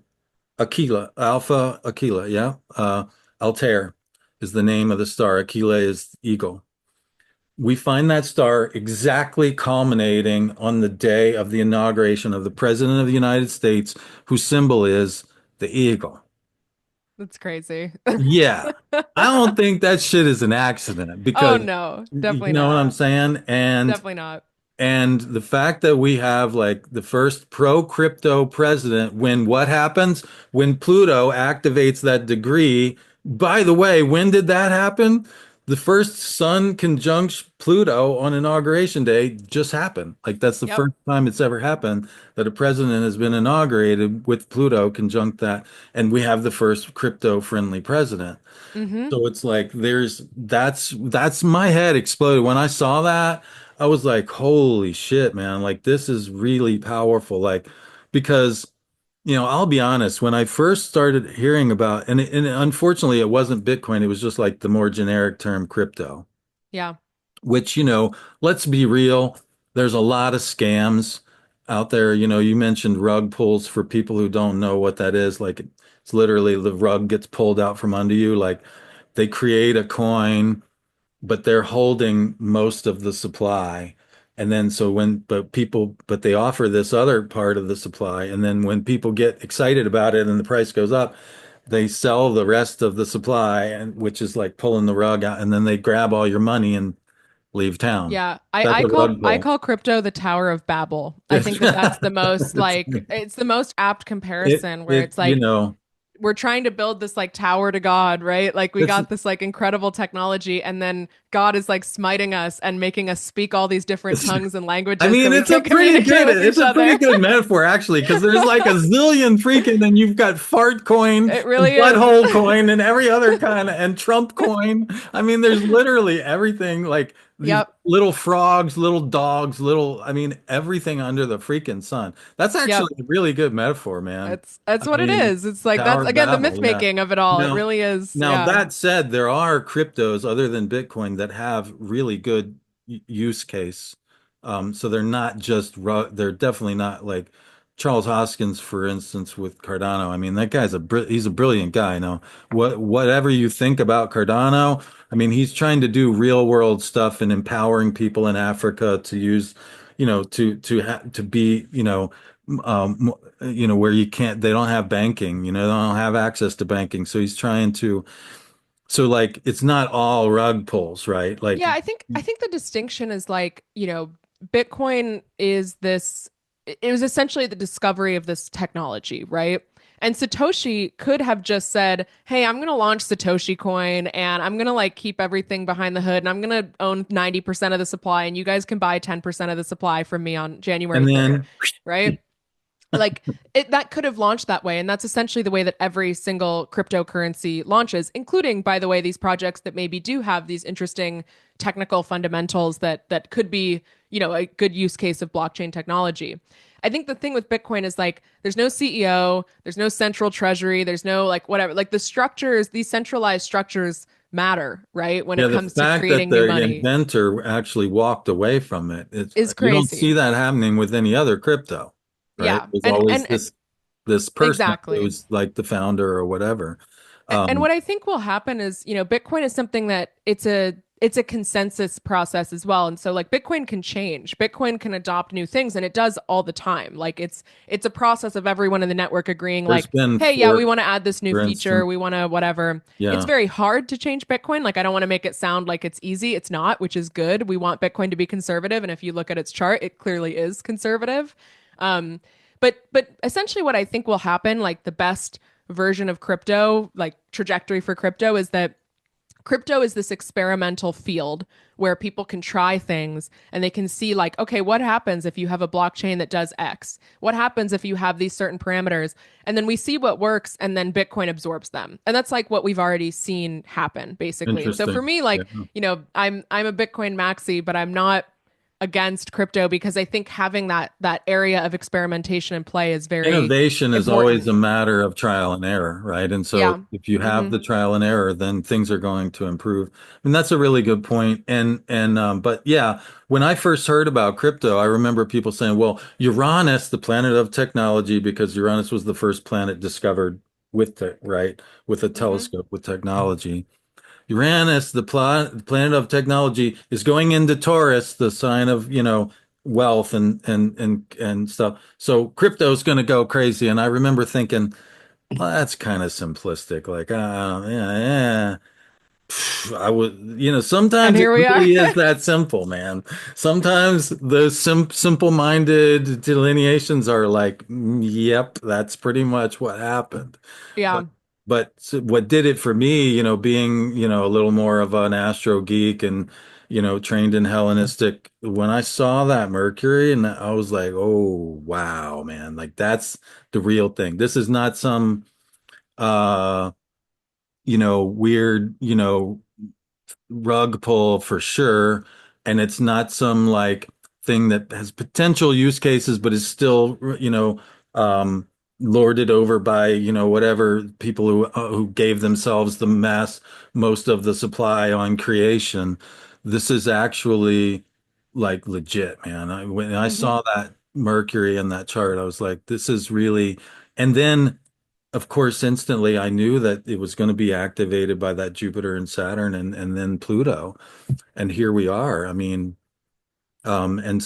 Aquila, yeah. Altair is the name of the star. Aquila is eagle. We find that star exactly culminating on the day of the inauguration of the President of the United States, whose symbol is the eagle. That's crazy. Yeah. I don't think that shit is an accident, Oh because no, you definitely know what not. I'm saying? And Definitely not. And the fact that we have like the first pro crypto president, when what happens? When Pluto activates that degree. By the way, when did that happen? The first Sun conjunct Pluto on Inauguration Day just happened. Like that's the Yep. first time it's ever happened that a president has been inaugurated with Pluto conjunct that. And we have the first crypto friendly president. Mm-hmm. So it's like that's my head exploded when I saw that. I was like, holy shit, man. Like this is really powerful. Like because I'll be honest, when I first started hearing about, and unfortunately it wasn't Bitcoin, it was just like the more generic term crypto, Yeah. which, let's be real, there's a lot of scams out there. You mentioned rug pulls. For people who don't know what that is, like it's literally the rug gets pulled out from under you. Like they create a coin, but they're holding most of the supply. And then so but they offer this other part of the supply. And then when people get excited about it and the price goes up, they sell the rest of the supply, and which is like pulling the rug out, and then they grab all your money and leave town. Yeah. I, That's I a call rug I pull. call crypto the Tower of Babel. I think that that's the most like it's the most apt it comparison where it it's you like know we're trying to build this like tower to God, right? Like we this got this like incredible technology and then God is like smiting us and making us speak all these different it's tongues and I languages so mean, we it's a can't pretty communicate good, with it's each a pretty other. good metaphor actually, because there's like a zillion freaking, and you've got fart coin It and really is. butthole coin and every other kind of, and Trump coin. I mean, there's literally everything, like these Yep. little frogs, little dogs, I mean, everything under the freaking sun. That's Yep. actually a really good metaphor, man. That's I what it mean, is. It's like Tower that's of again the Babel, myth yeah. making of it all. It Now, really is. now Yeah. that said, there are cryptos other than Bitcoin that have really good use case. So they're not just they're definitely not like Charles Hoskins, for instance, with Cardano. I mean, that guy's he's a brilliant guy. Now, whatever you think about Cardano, I mean, he's trying to do real world stuff and empowering people in Africa to use, to be, where you can't, they don't have banking, they don't have access to banking. So he's trying to, so like, it's not all rug pulls, right? Like, Yeah, I think the distinction is like, Bitcoin is this it was essentially the discovery of this technology, right? And Satoshi could have just said, "Hey, I'm going to launch Satoshi coin and I'm going to like keep everything behind the hood and I'm going to own 90% of the supply and you guys can buy 10% of the supply from me on January and 3rd." then, Right? Like it that could have launched that way, and that's essentially the way that every single cryptocurrency launches, including, by the way, these projects that maybe do have these interesting technical fundamentals that could be, a good use case of blockchain technology. I think the thing with Bitcoin is like there's no CEO, there's no central treasury, there's no like whatever, like the structures, these centralized structures matter, right? When yeah, it the comes to fact that creating new the money inventor actually walked away from it, is you don't see crazy. that happening with any other crypto, right? Yeah. There's And always and this person exactly. who's like the founder or whatever. And Um, what I think will happen is, Bitcoin is something that it's a consensus process as well. And so like Bitcoin can change. Bitcoin can adopt new things and it does all the time. Like it's a process of everyone in the network agreeing there's like, been "Hey, yeah, we fork, want to add this new for feature. instance. We want to whatever." It's Yeah, very hard to change Bitcoin. Like I don't want to make it sound like it's easy. It's not, which is good. We want Bitcoin to be conservative, and if you look at its chart, it clearly is conservative. Um, but essentially what I think will happen, like the best version of crypto, like trajectory for crypto, is that crypto is this experimental field where people can try things and they can see like, okay, what happens if you have a blockchain that does X? What happens if you have these certain parameters? And then we see what works and then Bitcoin absorbs them. And that's like what we've already seen happen basically. And so for interesting. me, Yeah. like, I'm a Bitcoin maxi, but I'm not against crypto because I think having that area of experimentation in play is very Innovation is always important. a matter of trial and error, right? And so Yeah. if you have Hmm. the trial and error, then things are going to improve. I mean, that's a really good point. But yeah, when I first heard about crypto, I remember people saying, well, Uranus, the planet of technology, because Uranus was the first planet discovered right, with a Hmm. telescope, with technology. Uranus, the planet of technology, is going into Taurus, the sign of, wealth and stuff. So crypto's going to go crazy. And I remember thinking, well, that's kind of simplistic. Like, yeah, yeah. I would, And sometimes it here we are. really is that simple, man. Sometimes the simple-minded delineations are like, yep, that's pretty much what happened. Yeah. But what did it for me, being, a little more of an astro geek and, trained in Hellenistic, when I saw that Mercury and I was like, oh, wow, man, like that's the real thing. This is not some, uh, weird, rug pull for sure. And it's not some like thing that has potential use cases, but is still, lorded over by, whatever people who gave themselves the most of the supply on creation. This is actually like legit, man. When I Hmm. saw that Mercury in that chart, I was like, this is really, and then of course, instantly I knew that it was going to be activated by that Jupiter and Saturn and then Pluto. And here we are. I mean, and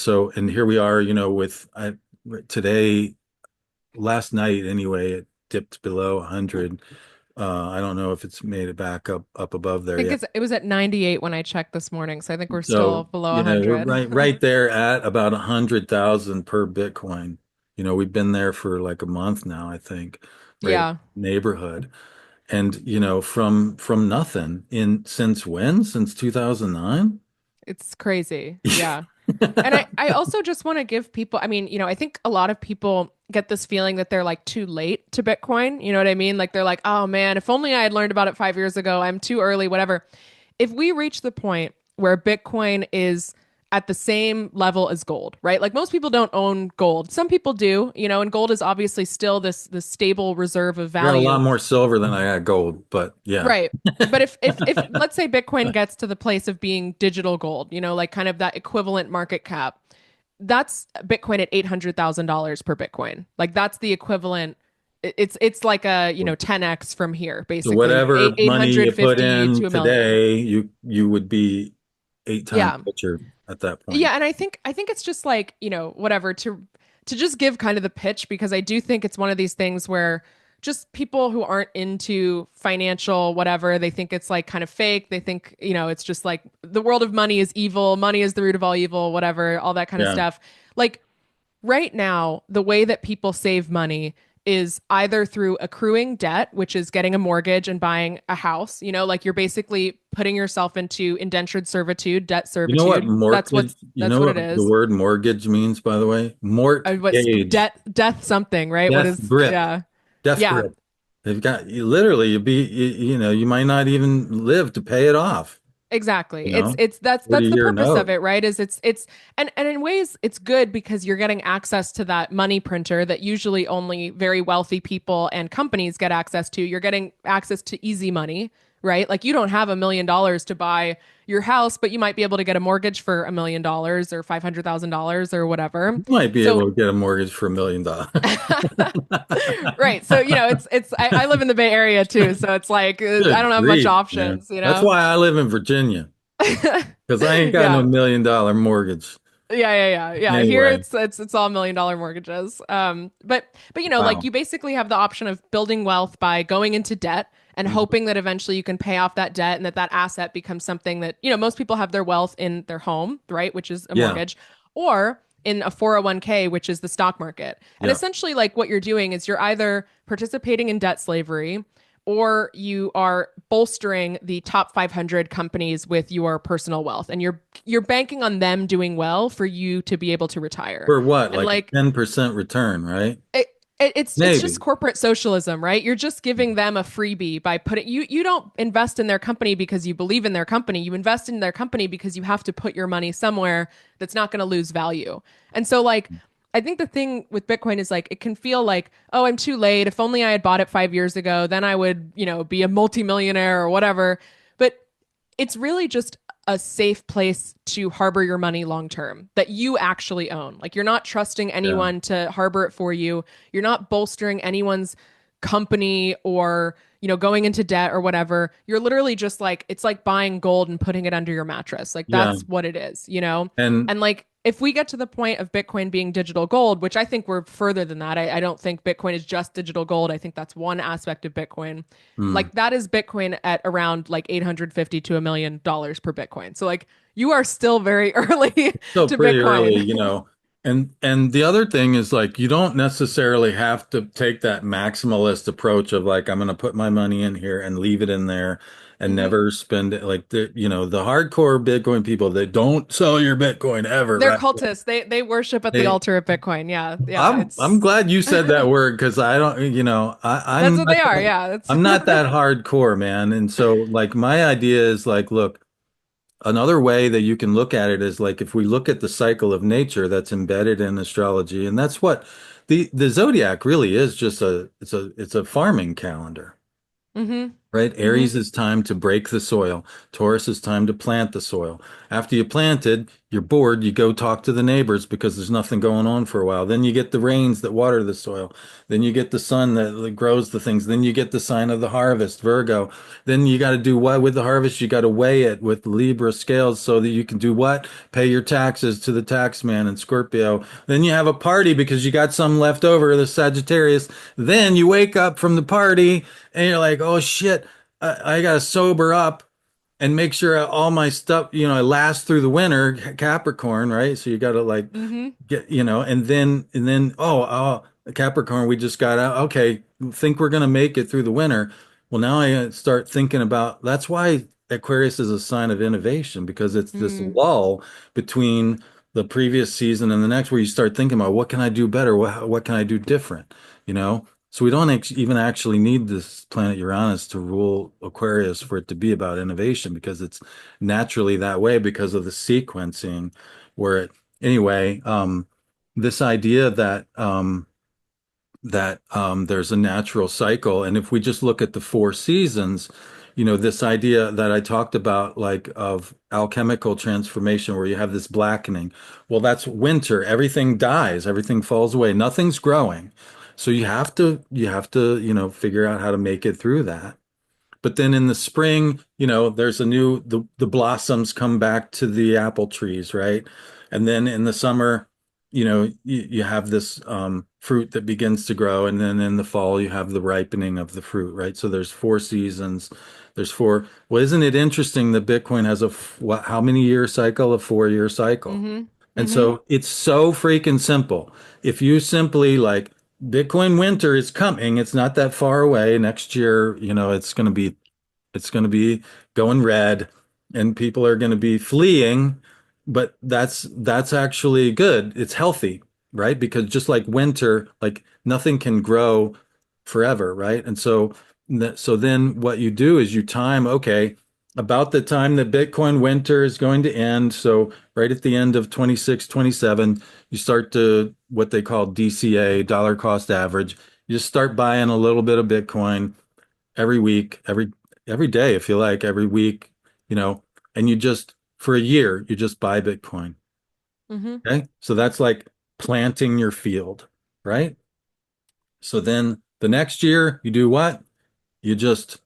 here we are, with today, last night anyway, it dipped below 100. I don't know if it's made it back up above I there think yet. it was at 98 when I checked this morning, so I think we're still So, below we're 100. right there at about 100,000 per Bitcoin. We've been there for like a month now, I think, right in Yeah, the neighborhood. And from nothing in since when? Since 2009? it's crazy. Yeah. And I also just want to give people, I mean, I think a lot of people get this feeling that they're like too late to Bitcoin. You know what I mean? Like they're like, "Oh man, if only I had learned about it 5 years ago. I'm too early, whatever." If we reach the point where Bitcoin is at the same level as gold, right? Like most people don't own gold. Some people do, and gold is obviously still this stable reserve of I got a lot value. more silver than I had gold, but yeah. Right. But if let's say Bitcoin gets to the place of being digital gold, like kind of that equivalent market cap, that's Bitcoin at $800,000 per Bitcoin. Like that's the equivalent. It's like a, 10x from here, So basically. whatever money you put 850 in to a million. today, you would be 8 times Yeah. richer at that point. Yeah, and I think it's just like, whatever to just give kind of the pitch because I do think it's one of these things where just people who aren't into financial whatever, they think it's like kind of fake. They think, it's just like the world of money is evil, money is the root of all evil, whatever, all that kind of Yeah. stuff. Like right now, the way that people save money is either through accruing debt, which is getting a mortgage and buying a house. Like you're basically putting yourself into indentured servitude, debt You know what servitude. mortgage, you That's know what what it the is. word mortgage means, by the way? What's Mortgage, death something, right? What death is grip, yeah. death Yeah. grip. They've got you literally you might not even live to pay it off, Exactly. you It's know, it's that's the 40-year purpose of note. it, right? Is it's and in ways it's good because you're getting access to that money printer that usually only very wealthy people and companies get access to. You're getting access to easy money, right? Like you don't have $1 million to buy your house, but you might be able to get a mortgage for $1 million or $500,000 or whatever. You might be So able to get a mortgage for $1 million. right. So, I live in the Bay Area too. So it's like, I Good don't have much grief, man. That's options. why I live in Virginia, because I ain't got no Yeah. $1 million mortgage. Yeah. Here Anyway, it's all $1 million mortgages. But like wow. you basically have the option of building wealth by going into debt and Mhm. hoping that eventually you can pay off that debt and that asset becomes something that, most people have their wealth in their home, right? Which is a Yeah, mortgage, or in a 401k, which is the stock market. And yeah. essentially like what you're doing is you're either participating in debt slavery or you are bolstering the top 500 companies with your personal wealth and you're banking on them doing well for you to be able to retire. For what? And Like a like 10% return, right? it's just Maybe. corporate socialism, right? You're just giving them a freebie by putting you don't invest in their company because you believe in their company. You invest in their company because you have to put your money somewhere that's not going to lose value. And so like I think the thing with Bitcoin is like it can feel like, oh, I'm too late. If only I had bought it 5 years ago, then I would, be a multimillionaire or whatever. But it's really just a safe place to harbor your money long term that you actually own. Like you're not trusting Yeah. anyone to harbor it for you. You're not bolstering anyone's company or, going into debt or whatever. You're literally just like it's like buying gold and putting it under your mattress. Like Yeah. that's what it is. And And like if we get to the point of Bitcoin being digital gold, which I think we're further than that. I don't think Bitcoin is just digital gold. I think that's one aspect of Bitcoin. hmm, Like that is Bitcoin at around like 850 to $1 million per Bitcoin. So like you are still very early still to pretty early, Bitcoin. you know. And the other thing is like you don't necessarily have to take that maximalist approach of like I'm going to put my money in here and leave it in there and Hmm. never spend it. Like the hardcore Bitcoin people, they don't sell your Bitcoin ever, They're right? cultists. They worship at the They altar of Bitcoin. Yeah. Yeah. I'm It's glad you said that word because I don't, that's what they are. Yeah. That's I'm not that hardcore, man. And so like my idea is like, look, another way that you can look at it is like if we look at the cycle of nature that's embedded in astrology, and that's what the zodiac really is just it's a farming calendar. mm-hmm. Right? Mm-hmm. Aries is time to break the soil. Taurus is time to plant the soil. After you planted, you're bored, you go talk to the neighbors because there's nothing going on for a while. Then you get the rains that water the soil. Then you get the sun that grows the things. Then you get the sign of the harvest, Virgo. Then you got to do what with the harvest? You got to weigh it with Libra scales so that you can do what? Pay your taxes to the tax man in Scorpio. Then you have a party because you got some left over, the Sagittarius. Then you wake up from the party and you're like, oh shit, I gotta sober up and make sure all my stuff, I last through the winter, Capricorn, right? So you gotta like Mm-hmm. get, and then Capricorn, we just got out. Okay, think we're gonna make it through the winter. Well, now I start thinking about that's why Aquarius is a sign of innovation because it's this Mm-hmm. lull between the previous season and the next where you start thinking about what can I do better? What can I do different? You know? So we don't even actually need this planet Uranus to rule Aquarius for it to be about innovation because it's naturally that way because of the sequencing where it anyway, this idea that there's a natural cycle, and if we just look at the four seasons, this idea that I talked about, like of alchemical transformation, where you have this blackening. Well, that's winter. Everything dies, everything falls away, nothing's growing. So you have to, figure out how to make it through that. But then in the spring, there's the blossoms come back to the apple trees, right? And then in the summer, you have this fruit that begins to grow. And then in the fall, you have the ripening of the fruit, right? So there's four seasons. There's four. Well, isn't it interesting that Bitcoin has how many year cycle? A 4 year cycle. Mm-hmm. And Mm-hmm. so it's so freaking simple. If you simply like Bitcoin winter is coming, it's not that far away. Next year, it's going to be going red and people are going to be fleeing, but that's actually good. It's healthy, right? Because just like winter, like nothing can grow forever, right? And so then what you do is you time, okay, about the time that Bitcoin winter is going to end, so right at the end of 26, 27, you start to what they call DCA, dollar cost average. You just start buying a little bit of Bitcoin every week, every day, if you like, every week, you know, and you just for a year, you just buy Bitcoin. Mm-hmm. Okay. So that's like planting your field, right? So then the next year you do what? You just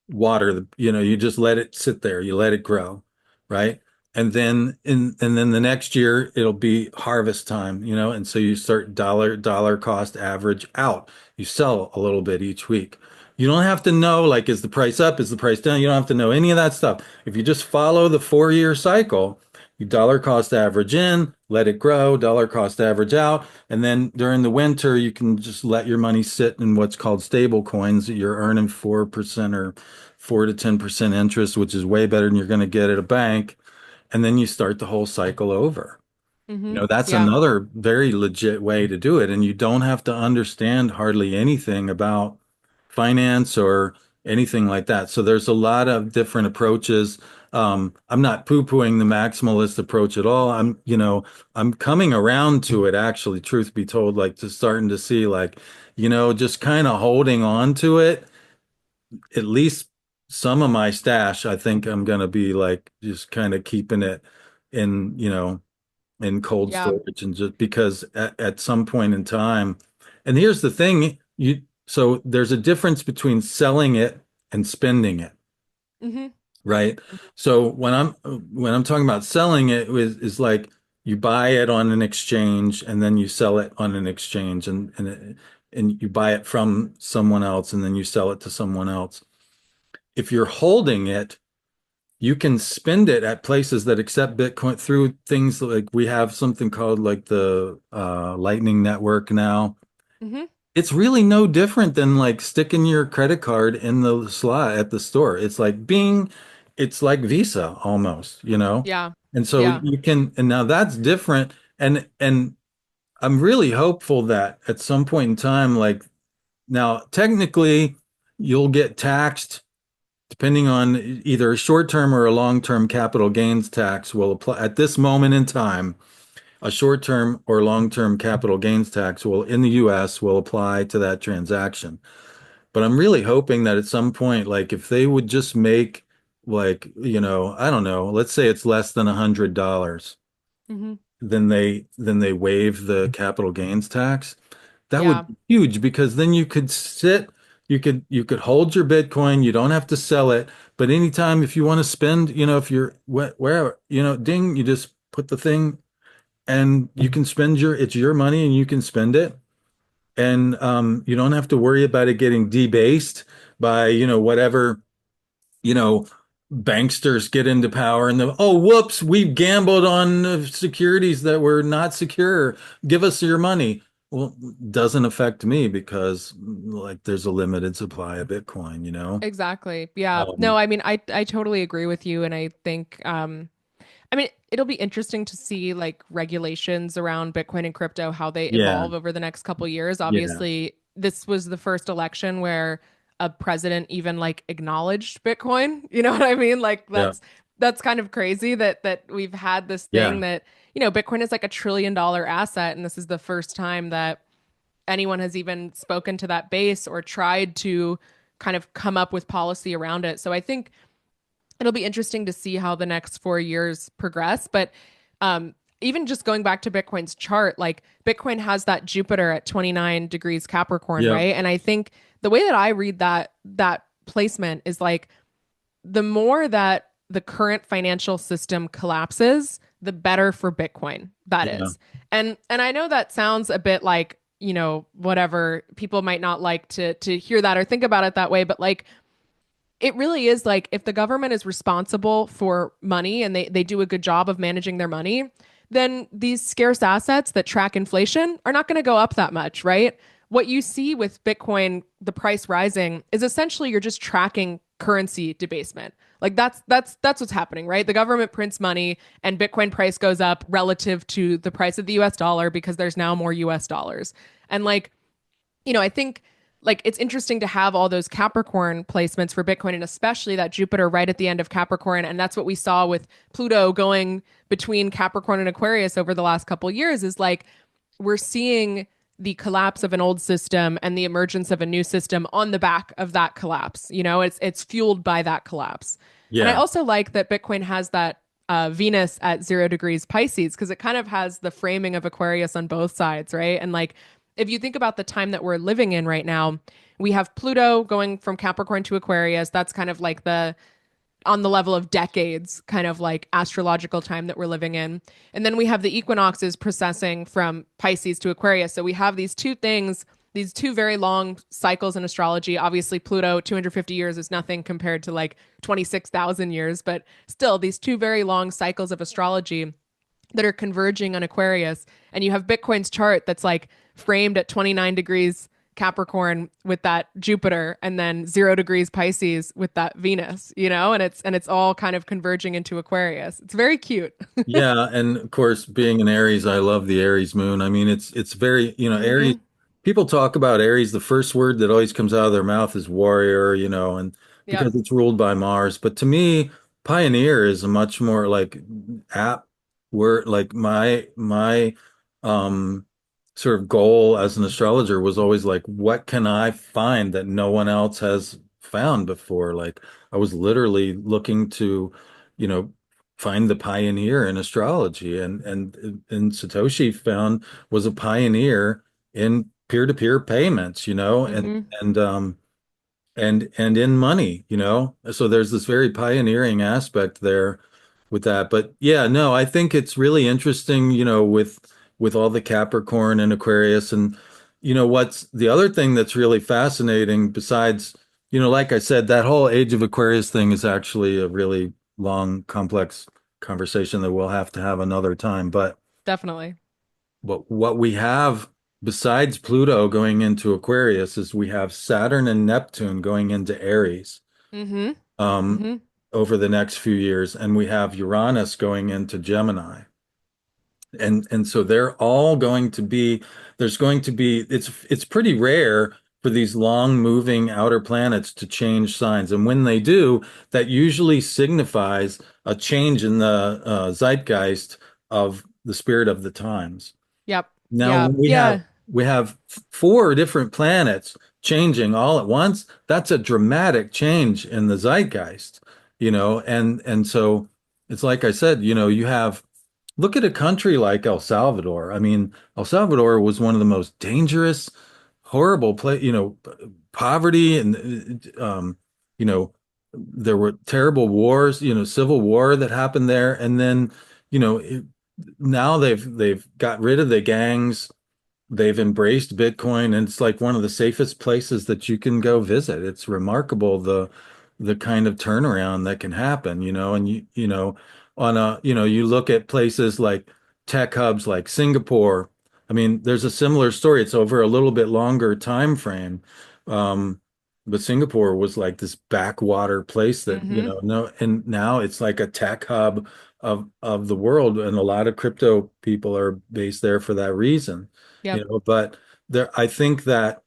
you just let it sit there, you let it grow, right? And then the next year it'll be harvest time, and so you start dollar cost average out. You sell a little bit each week. You don't have to know, like, is the price up, is the price down? You don't have to know any of that stuff. If you just follow the 4 year cycle, you dollar cost average in, let it grow, dollar cost average out. And then during the winter, you can just let your money sit in what's called stable coins. You're earning 4% or 4 to 10% interest, which is way better than you're going to get at a bank. And then you start the whole cycle over. Mm-hmm. That's Yeah. another very legit way to do it. And you don't have to understand hardly anything about finance or anything like that. So there's a lot of different approaches. I'm not poo-pooing the maximalist approach at all. I'm coming around to it, actually, truth be told, like just starting to see, like, just kind of holding on to it. At least some of my stash, I think I'm gonna be like just kind of keeping it in, in cold Yeah. storage, and just because at some point in time, and here's the thing, so there's a difference between selling it and spending it, Mm-hmm. right? So when I'm talking about selling it is like you buy it on an exchange and then you sell it on an exchange, and you buy it from someone else and then you sell it to someone else. If you're holding it, you can spend it at places that accept Bitcoin through things like we have something called like the Lightning Network now. Mm-hmm. It's really no different than like sticking your credit card in the slot at the store. It's like it's like Visa almost. Yeah. And so Yeah. you can, and now that's different. And I'm really hopeful that at some point in time, like now, technically, you'll get taxed depending on either a short-term or a long-term capital gains tax will apply at this moment in time. A short-term or long-term capital gains tax will in the US will apply to that transaction. But I'm really hoping that at some point, like if they would just make like, I don't know, let's say it's less than $100, Mm-hmm. then they waive the capital gains tax. That would Yeah. be huge because then you could hold your Bitcoin, you don't have to sell it, but anytime if you want to spend, if you're wherever, ding, you just put the thing and you can it's your money and you can spend it. And you don't have to worry about it getting debased by, whatever, you know, banksters get into power and oh, whoops, we gambled on securities that were not secure. Give us your money. Well, doesn't affect me because like there's a limited supply of Bitcoin. Exactly. Yeah. No, Um, I mean, I totally agree with you, and I think I mean, it'll be interesting to see like regulations around Bitcoin and crypto, how they yeah, evolve over the next couple years. yeah, Obviously, this was the first election where a president even like acknowledged Bitcoin. You know what I mean? Like yeah, that's kind of crazy that we've had this thing yeah, that, Bitcoin is like $1 trillion asset, and this is the first time that anyone has even spoken to that base or tried to kind of come up with policy around it. So I think it'll be interesting to see how the next 4 years progress. But um, even just going back to Bitcoin's chart, like Bitcoin has that Jupiter at 29 degrees Capricorn, Yeah. right? And I think the way that I read that placement is like the more that the current financial system collapses, the better for Bitcoin that Yeah. is. And I know that sounds a bit like, whatever, people might not like to hear that or think about it that way, but like it really is like if the government is responsible for money and they do a good job of managing their money, then these scarce assets that track inflation are not going to go up that much, right? What you see with Bitcoin, the price rising, is essentially you're just tracking currency debasement. Like that's what's happening, right? The government prints money and Bitcoin price goes up relative to the price of the US dollar because there's now more US dollars. And like I think like it's interesting to have all those Capricorn placements for Bitcoin and especially that Jupiter right at the end of Capricorn. And that's what we saw with Pluto going between Capricorn and Aquarius over the last couple of years is like we're seeing the collapse of an old system and the emergence of a new system on the back of that collapse. It's fueled by that collapse. And I Yeah. also like that Bitcoin has that Venus at 0 degrees Pisces because it kind of has the framing of Aquarius on both sides, right? And like if you think about the time that we're living in right now, we have Pluto going from Capricorn to Aquarius. That's kind of like the on the level of decades, kind of like astrological time that we're living in. And then we have the equinoxes processing from Pisces to Aquarius. So we have these two things, these two very long cycles in astrology. Obviously, Pluto, 250 years is nothing compared to like 26,000 years, but still, these two very long cycles of astrology that are converging on Aquarius. And you have Bitcoin's chart that's like framed at 29 degrees Capricorn with that Jupiter and then 0 degrees Pisces with that Venus, and it's all kind of converging into Aquarius. It's very cute. Yeah, and of course, being an Aries, I love the Aries moon. I mean, it's very, Aries. Mm-hmm. People talk about Aries, the first word that always comes out of their mouth is warrior, and Yep. because it's ruled by Mars. But to me, pioneer is a much more like apt word. Like my um sort of goal as an astrologer was always like, what can I find that no one else has found before? Like I was literally looking to, you know find the pioneer in astrology and Satoshi found was a pioneer in peer-to-peer payments, Mm-hmm. and in money, so there's this very pioneering aspect there with that. But yeah, no, I think it's really interesting, with all the Capricorn and Aquarius. And what's the other thing that's really fascinating besides, like I said, that whole age of Aquarius thing is actually a really long, complex conversation that we'll have to have another time. But Definitely. what we have besides Pluto going into Aquarius is we have Saturn and Neptune going into Aries Mm-hmm. um, Mm-hmm. over the next few years, and we have Uranus going into Gemini. And so they're all going to be there's going to be it's pretty rare for these long moving outer planets to change signs, and when they do, that usually signifies a change in the zeitgeist of the spirit of the times. Yep. Now, Yeah. when we have Yeah. we have four different planets changing all at once, that's a dramatic change in the zeitgeist, and so it's like I said, you have look at a country like El Salvador. I mean, El Salvador was one of the most dangerous, horrible poverty and there were terrible wars, civil war that happened there, and then you know it, now they've got rid of the gangs. They've embraced Bitcoin, and it's like one of the safest places that you can go visit. It's remarkable the kind of turnaround that can happen, and on you look at places like tech hubs like Singapore. I mean, there's a similar story. It's over a little bit longer time frame. Um, but Singapore was like this backwater place that, Mm-hmm. no, and now it's like a tech hub of the world, and a lot of crypto people are based there for that reason, Yep. but I think that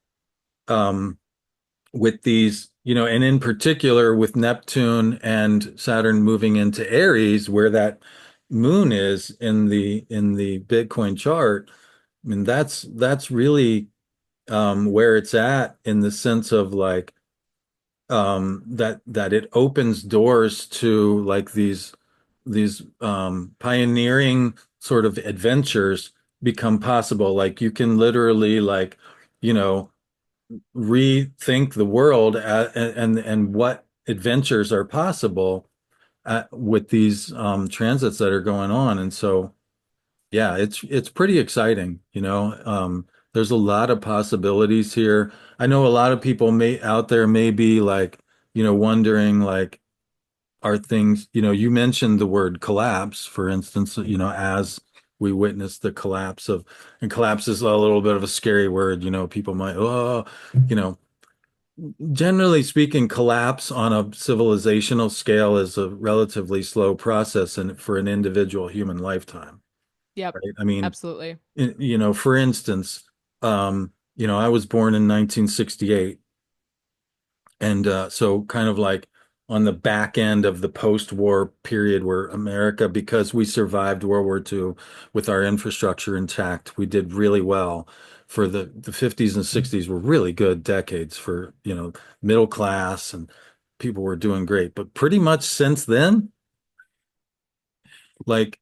with these, and in particular with Neptune and Saturn moving into Aries, where that moon is in the Bitcoin chart, I mean that's really where it's at in the sense of like that it opens doors to like these pioneering sort of adventures become possible. Like you can literally like, you know, rethink the world and what adventures are possible with these transits that are going on. And so, yeah, it's pretty exciting, you know. There's a lot of possibilities here. I know a lot of people may out there may be like, you know, wondering like, are things, you know, you mentioned the word collapse, for instance, you know, as we witness the collapse of, and collapse is a little bit of a scary word, you know, people might, oh, you know, generally speaking, collapse on a civilizational scale is a relatively slow process and for an individual human lifetime, Yep, right? I mean, absolutely. you know, for instance, you know, I was born in 1968, and so kind of like on the back end of the post-war period where America, because we survived World War II with our infrastructure intact, we did really well. For the 50s and 60s were really good decades for, you know, middle class, and people were doing great. But pretty much since then, like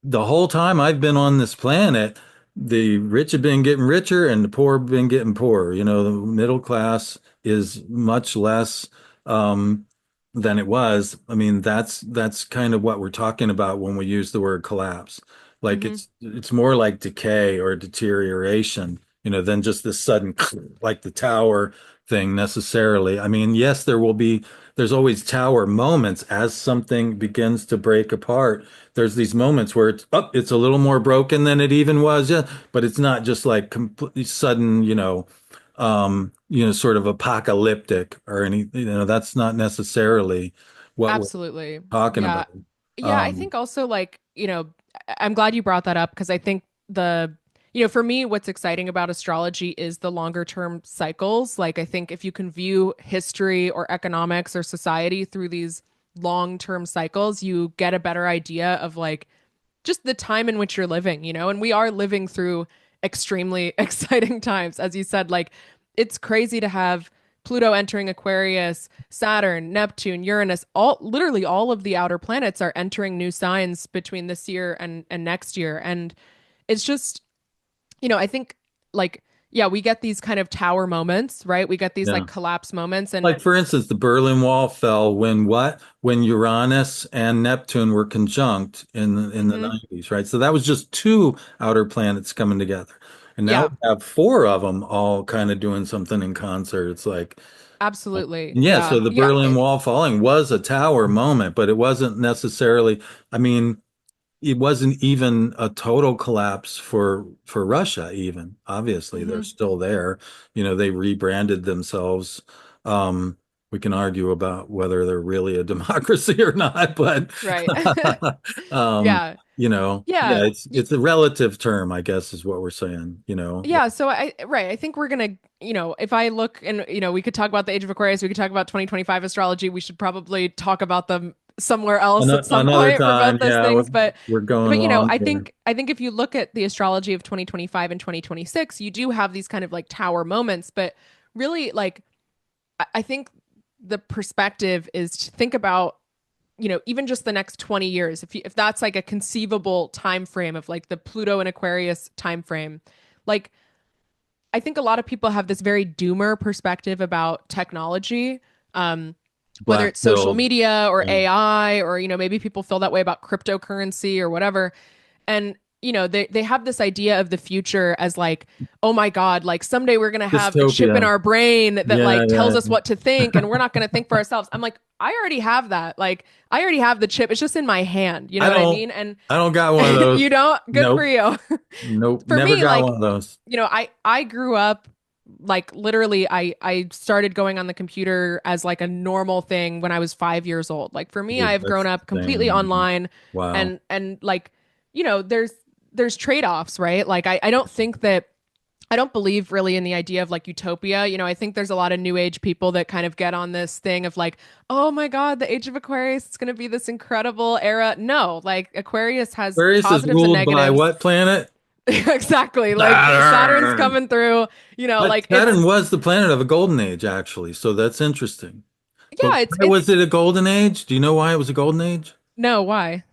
the whole time I've been on this planet, the rich have been getting richer and the poor have been getting poorer. You know, the middle class is much less than it was. I mean, that's kind of what we're talking about when we use the word collapse. Like Hmm. it's more like decay or deterioration, you know, than just this sudden like the tower thing necessarily. I mean, yes, there's always tower moments as something begins to break apart. There's these moments where it's up, it's a little more broken than it even was, yeah, but it's not just like completely sudden, you know, sort of apocalyptic or any, you know, that's not necessarily what we're Absolutely. talking Yeah. about. Yeah, I Um, think also like, I'm glad you brought that up because I think for me, what's exciting about astrology is the longer term cycles. Like, I think if you can view history or economics or society through these long term cycles, you get a better idea of like just the time in which you're living, and we are living through extremely exciting times. As you said, like it's crazy to have Pluto entering Aquarius, Saturn, Neptune, Uranus, literally all of the outer planets are entering new signs between this year and next year. And it's just, I think like, yeah, we get these kind of tower moments, right? We get these yeah. like collapse moments. And Like for instance, the Berlin Wall fell when what? When Uranus and Neptune were conjunct in the mhm, 90s, right? So that was just two outer planets coming together. And now yeah, we have four of them all kind of doing something in concert. It's like, absolutely. yeah, Yeah. so the Yeah. Berlin Wall falling was a tower moment, but it wasn't necessarily, I mean, it wasn't even a total collapse for Russia even. Obviously, they're Mhm, still there. You know, they rebranded themselves. We can argue about whether they're really a democracy or not, but right. um, Yeah. you know, Yeah. yeah, it's a relative term, I guess, is what we're saying, you know. Yeah, so I think we're gonna, if I look and we could talk about the Age of Aquarius, we could talk about 2025 astrology. We should probably talk about them somewhere else at some Another point for time, both those yeah, things. But we're going but long I here. think if you look at the astrology of 2025 and 2026, you do have these kind of like tower moments, but really like I think the perspective is to think about even just the next 20 years, if that's like a conceivable time frame of like the Pluto and Aquarius time frame, like I think a lot of people have this very doomer perspective about technology, whether Black it's social pill. media or Yeah. AI, or, maybe people feel that way about cryptocurrency or whatever. And, they have this idea of the future as like, oh my God, like someday we're going to have a chip in Dystopia. our brain that Yeah, like tells yeah. us what to think and we're not going to think for ourselves. I'm like, I already have that. Like, I already have the chip. It's just in my hand. You know I what I don't mean? And I don't got one of those. you don't? Good for Nope. you. Nope. For Never me, got like, one of those. I grew up like literally I started going on the computer as like a normal thing when I was 5 years old. Like for me, Dude, I've grown that's up completely insane. online Wow. and like, there's trade-offs, right? Like I don't think that I don't believe really in the idea of like utopia. I think there's a lot of new age people that kind of get on this thing of like, oh my God, the age of Aquarius is going to be this incredible era. No, like Aquarius has Aquarius is positives and ruled by negatives. what planet? Exactly. Like Saturn's Saturn. coming through, But like Saturn it's was the planet of a golden age, actually. So that's interesting. But Yeah, why was it's it a golden age? Do you know why it was a golden age? no, why?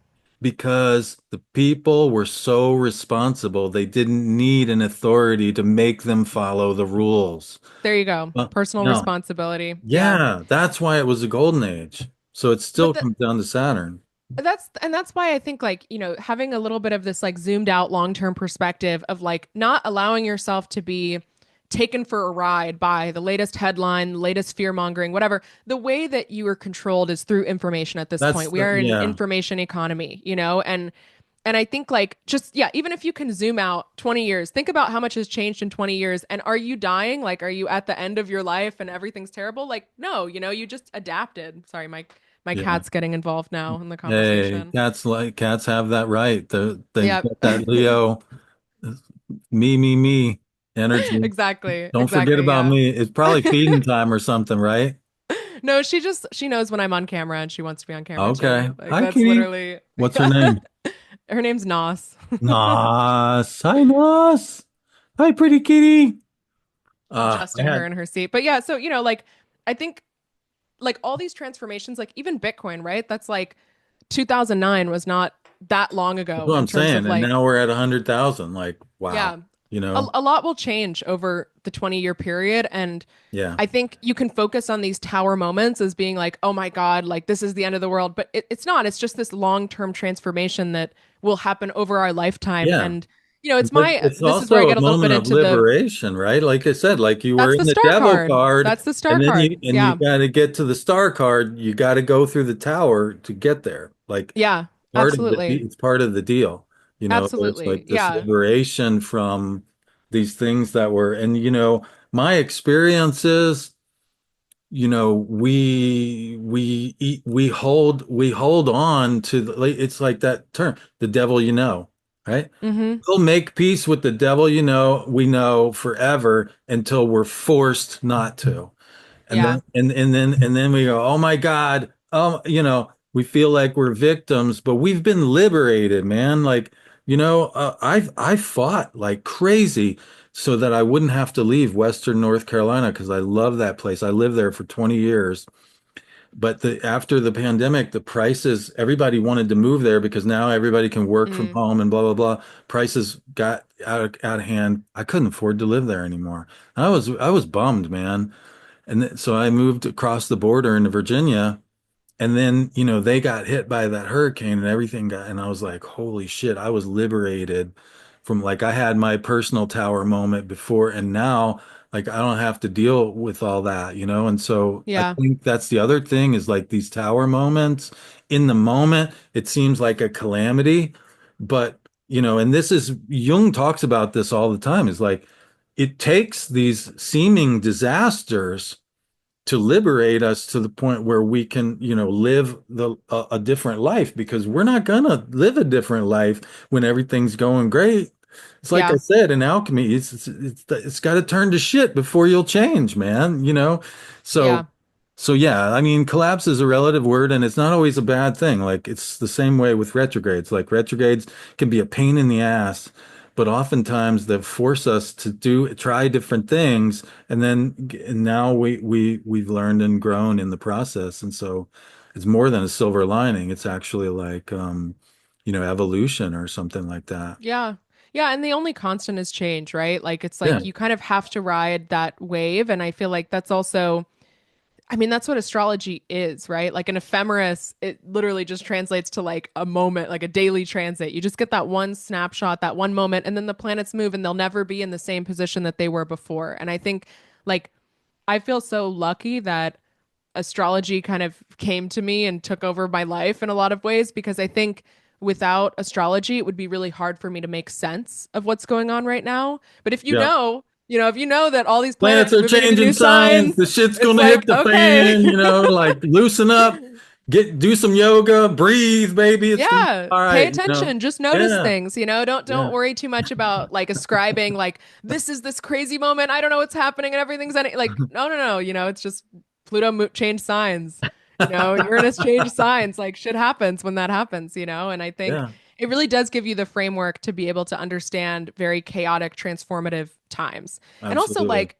Because the people were so responsible, they didn't need an authority to make them follow the rules. There you go. Well, Personal no, responsibility. Yeah. yeah, that's why it was a golden age. So it But still comes down to Saturn. that's why I think like, having a little bit of this like zoomed out long-term perspective of like not allowing yourself to be taken for a ride by the latest headline, latest fear mongering, whatever. The way that you are controlled is through information at this point. We are in an Yeah, information economy, and I think like just yeah, even if you can zoom out 20 years, think about how much has changed in 20 years and are you dying? Like are you at the end of your life and everything's terrible? Like no, you just adapted. Sorry, my yeah. cat's getting involved now in the Hey, conversation. cats have that right. They've Yeah. got that Leo me energy. Exactly. Don't forget Exactly. about Yeah. me. It's probably feeding time or something, right? No, she knows when I'm on camera and she wants to be on camera Okay. too. Like Hi, that's kitty. literally What's her name? her name's Nos. Nos. Hi, Nos. Hi, pretty kitty. I Adjusting her had, in her seat. But yeah, so like I think like all these transformations, like even Bitcoin, right? That's like 2009 was not that long that's ago what in I'm terms of saying. And like, now we're at 100,000. Like, wow. yeah, You a, know? a lot will change over the 20-year period. And Yeah. I think you can focus on these tower moments as being like, oh my God, like this is the end of the world. But it's not. It's just this long-term transformation that will happen over our lifetime. Yeah. And, But it's this is where I also a get a little bit moment of into the, liberation, right? Like I said, like you were that's in the the star devil card. card, That's the star and then card. you Yeah. got to get to the star card. You got to go through the tower to get there. Like Yeah. part of Absolutely. it's part of the deal. There's Absolutely. like this Yeah. liberation from these things that were, and my experiences, we hold on to like it's like that term, the devil right? Mm-hmm. We'll make peace with the devil we know forever until we're forced not to. And Yeah. then and then we go, oh my God, we feel like we're victims, but we've been liberated, man. Like, I fought like crazy so that I wouldn't have to leave Western North Carolina because I love that place. I lived there for 20 years. But after the pandemic, the prices, everybody wanted to move there because now everybody can work from Mm. home and blah, blah, blah. Prices got out of hand. I couldn't afford to live there anymore. I was bummed, man. And so I moved across the border into Virginia, and then, they got hit by that hurricane and everything and I was like, holy shit, I was liberated from like I had my personal tower moment before, and now like I don't have to deal with all that, And so I Yeah. think that's the other thing is like these tower moments in the moment, it seems like a calamity, but and this is Jung talks about this all the time, is like it takes these seeming disasters to liberate us to the point where we can, live a different life, because we're not gonna live a different life when everything's going great. It's like I Yeah. said in alchemy, it's got to turn to shit before you'll change, man. So Yeah. so yeah, I mean, collapse is a relative word, and it's not always a bad thing. Like it's the same way with retrogrades. Like retrogrades can be a pain in the ass, but oftentimes they force us to try different things, and now we've learned and grown in the process, and so it's more than a silver lining. It's actually like evolution or something like that. Yeah. Yeah. And the only constant is change, right? Like it's Yeah, like you kind of have to ride that wave. And I feel like that's also, I mean, that's what astrology is, right? Like an ephemeris, it literally just translates to like a moment, like a daily transit. You just get that one snapshot, that one moment, and then the planets move and they'll never be in the same position that they were before. And I think like I feel so lucky that astrology kind of came to me and took over my life in a lot of ways because I think without astrology, it would be really hard for me to make sense of what's going on right now. But yeah. if you know that all these Planets planets are are moving into changing new signs. The signs, shit's it's gonna hit like, the okay. fan, like loosen up, do some yoga, breathe, baby. It's gonna be Yeah, all pay right. attention, just notice Yeah, things, don't yeah, worry too much about like ascribing like this is this crazy moment, I don't know what's happening and everything's like no, no, no, it's just Pluto changed signs. Uranus changed signs, like shit happens when that happens, and I think yeah, it really does give you the framework to be able to understand very chaotic transformative times. And also absolutely. like,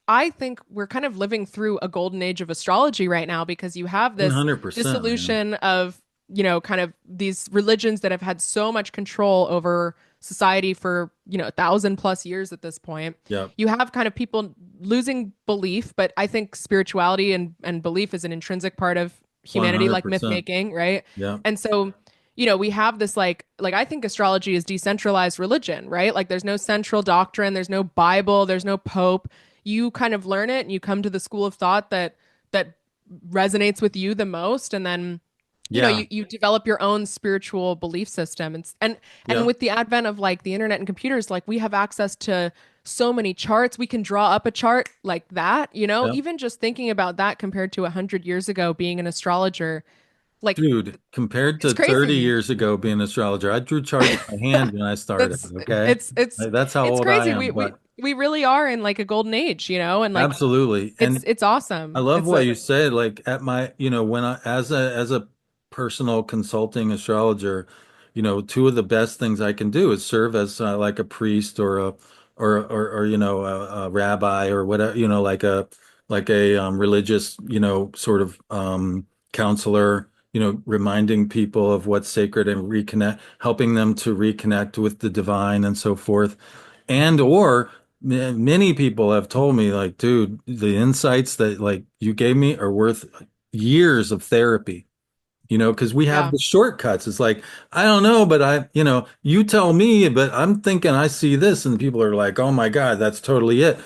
I think we're kind of living through a golden age of astrology right now because you have this 100%, man. dissolution of, kind of these religions that have had so much control over society for, 1,000 plus years at this point. Yep. You have kind of people losing belief, but I think spirituality and belief is an intrinsic part of humanity, like myth 100%. making, right? Yep. And so, we have this like I think astrology is decentralized religion, right? Like there's no central doctrine, there's no Bible, there's no pope. You kind of learn it and you come to the school of thought that resonates with you the most, and then Yeah. you develop your own spiritual belief system. And Yep. with the advent of like the internet and computers, like we have access to so many charts. We can draw up a chart like that, Yep. even just thinking about that compared to 100 years ago being an astrologer, like Dude, compared it's to 30 crazy. years ago being an astrologer, I drew charts by hand when I started, That's okay? it's it's Like, that's how it's old I crazy. We am, we but we really are in like a golden age, and like absolutely. it's And it's I awesome. love It's what a you said, like at my, when I as a personal consulting astrologer, two of the best things I can do is serve as like a priest or or a rabbi or whatever, like a religious, sort of counselor, reminding people of what's sacred and reconnect, helping them to reconnect with the divine and so forth. And or many people have told me like, dude, the insights that like you gave me are worth years of therapy, because we have yeah, the shortcuts. It's like, I don't know, but you tell me, but I'm thinking I see this, and people are like, oh my God, that's totally it.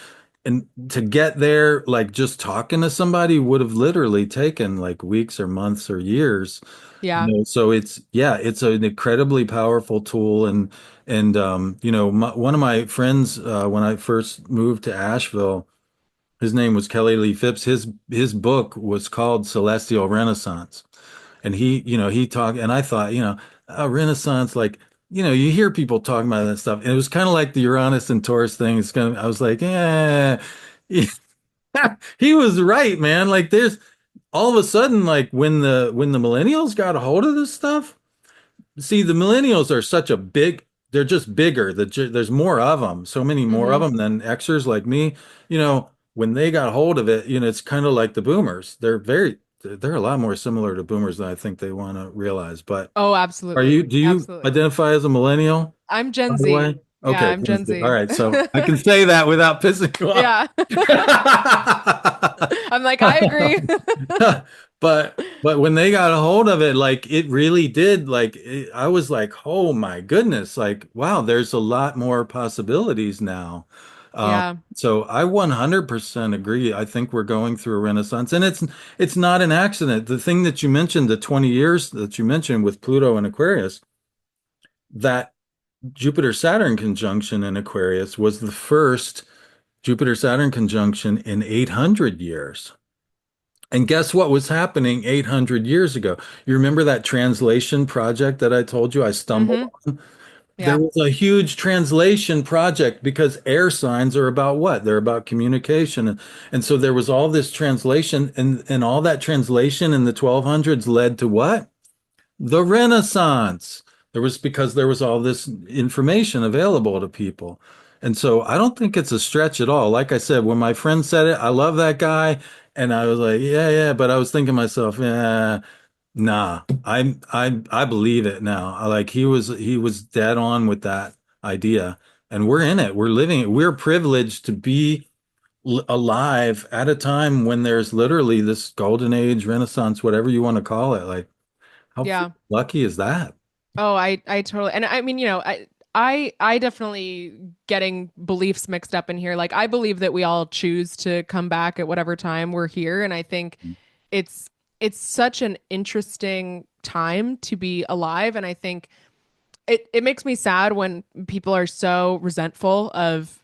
And to get there, like just talking to somebody would have literally taken like weeks or months or years. yeah. So it's an incredibly powerful tool. And one of my friends, when I first moved to Asheville, his name was Kelly Lee Phipps. His book was called Celestial Renaissance. And he talked, and I thought, Renaissance, like, you hear people talking about that stuff. And it was kind of like the Uranus and Taurus thing. I was like, yeah, he was right, man. Like there's all of a sudden, like when the millennials got a hold of this stuff. See, the millennials are such a they're just bigger. There's more of them, so many more of Hmm. them than Xers like me. When they got hold of it, it's kind of like the boomers. They're a lot more similar to boomers than I think they want to realize. But Oh, absolutely. do you Absolutely. identify as a millennial, I'm Gen by the Z. way? Yeah, Okay, I'm Gen Gen Z. All Z. right, so I can say that without pissing you off. Yeah. I'm like, I agree. But when they got a hold of it, like it really did, like I was like, oh my goodness, like wow, there's a lot more possibilities now. Yeah. So I 100% agree. I think we're going through a renaissance, and it's not an accident. The thing that you mentioned, the 20 years that you mentioned with Pluto and Aquarius, that Jupiter Saturn conjunction in Aquarius was the first Jupiter Saturn conjunction in 800 years. And guess what was happening 800 years ago? You remember that translation project that I told you I stumbled Hmm. on? There Yeah. was a huge translation project because air signs are about what? They're about communication. And so there was all this translation, and all that translation in the 1200s led to what? The Renaissance. Because there was all this information available to people. And so I don't think it's a stretch at all. Like I said, when my friend said it, I love that guy. And I was like, yeah, yeah. But I was thinking to myself, yeah, nah, I believe it now. Like he was dead on with that idea. And we're in it. We're living it. We're privileged to be alive at a time when there's literally this golden age, renaissance, whatever you want to call it. Like, how Yeah. lucky is that? Oh, I totally, and I mean, I definitely getting beliefs mixed up in here. Like I believe that we all choose to come back at whatever time we're here, and I think it's it's such an interesting time to be alive, and I think it makes me sad when people are so resentful of,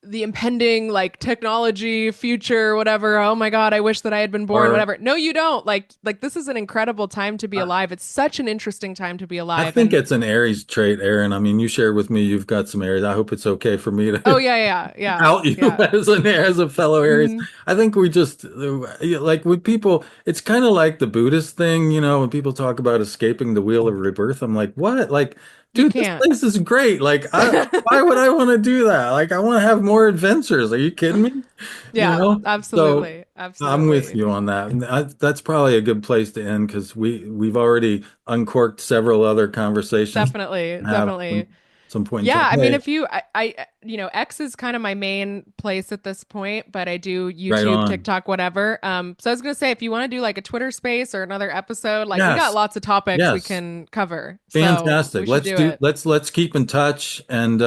the impending like technology future, whatever. Oh my God, I wish that I had been born, Or whatever. No, you don't. Like this is an incredible time to be alive. It's such an interesting time to be I alive. think And it's an Aries trait, Aaron. I mean, you shared with me you've got some Aries. I hope it's okay for me oh to yeah, yeah, yeah, out you yeah. as a fellow Aries. Hmm. I think we just like with people, it's kind of like the Buddhist thing, when people talk about escaping the wheel of rebirth. I'm like, what? Like, You dude, this can't. place is great. Why would I want to do that? Like, I want to have more adventures. Are you kidding me? You Yeah, know? So absolutely. I'm with Absolutely. you on that. And that's probably a good place to end because we've already uncorked several other conversations Definitely. to have Definitely. some point in Yeah, time. I mean, Hey, if X is kind of my main place at this point, but I do right YouTube, on. TikTok, whatever. So I was gonna say, if you want to do like a Twitter space or another episode, like we got Yes, lots of topics we yes. can cover. So Fantastic. we should do it. Let's keep in touch. And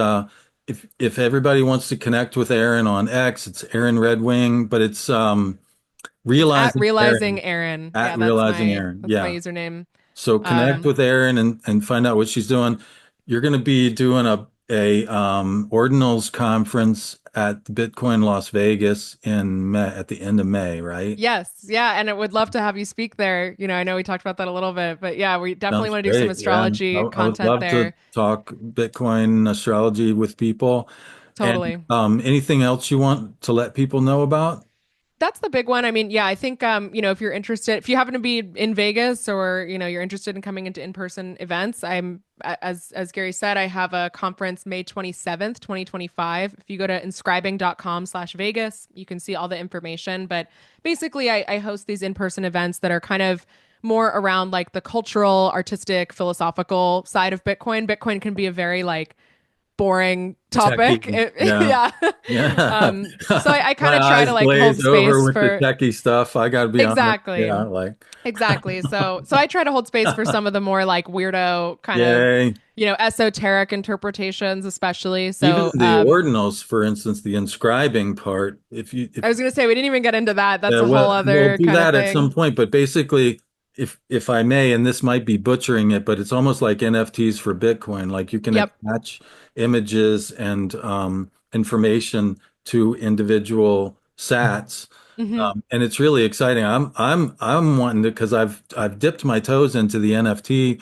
if everybody wants to connect with Erin on X, it's Erin Redwing, but it's It's at realizing realizing Erin Aaron. at Yeah, realizing Erin. that's my Yeah. username. So connect Um, with Erin and find out what she's doing. You're going to be doing a ordinals conference at Bitcoin Las Vegas in May, at the end of May, right? yes, yeah, and I would love to have you speak there. I know we talked about that a little bit, but yeah, we definitely Sounds want to do some great. Yeah. astrology I would content love to there. talk Bitcoin astrology with people. And Totally. anything else you want to let people know about? That's the big one. I mean, yeah, I think if you're interested, if you happen to be in Vegas or, you're interested in coming into in-person events, as Gary said, I have a conference May 27th, 2025. If you go to inscribing.com/Vegas, you can see all the information. But basically, I host these in-person events that are kind of more around like the cultural, artistic, philosophical side of Bitcoin. Bitcoin can be a very like boring topic. Techie. Yeah. Yeah. Yeah. So I kind My of try to eyes like hold glaze over space with the for techie stuff. I got to be honest. exactly. Yeah. Like, Exactly. So I try to hold space for some of the more like weirdo kind of, yay. esoteric interpretations, especially. Even So the ordinals, for instance, the inscribing part, if I was gonna say we didn't even get into that. That's a whole well, we'll other do kind of that at some thing. point, but basically, if I may, and this might be butchering it, but it's almost like NFTs for Bitcoin. Like you can Yep. attach images and information to individual sats, Hmm. and it's really exciting. I'm wanting to because I've dipped my toes into the NFT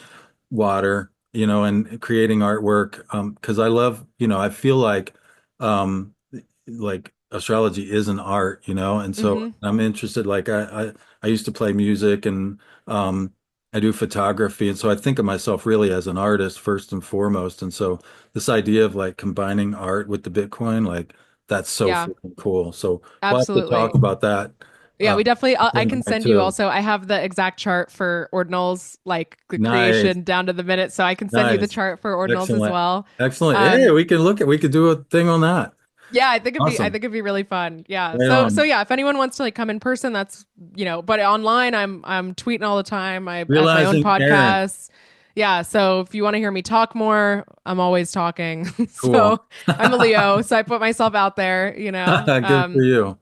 water, and creating artwork because I love, I feel like astrology is an art, and so Hmm. I'm interested. Like I used to play music and I do photography, and so I think of myself really as an artist first and foremost. And so this idea of like combining art with the Bitcoin, like that's so Yeah, freaking cool. So we'll have to talk absolutely. about that Yeah, uh, we definitely, I in can May send you too. also. I have the exact chart for ordinals, like the Nice, creation down to the minute. So I can send you the nice, chart for ordinals as excellent, well. excellent. Yeah, Um, we could do a thing on that. Yeah, I Awesome, think it'd be really fun. Yeah. right So on. yeah, if anyone wants to like come in person, that's, but online I'm tweeting all the time. I have my own Realizing Aaron. podcasts. Yeah, so if you want to hear me talk more, I'm always talking. Cool. So I'm a Leo, so I put myself out there. Good for you.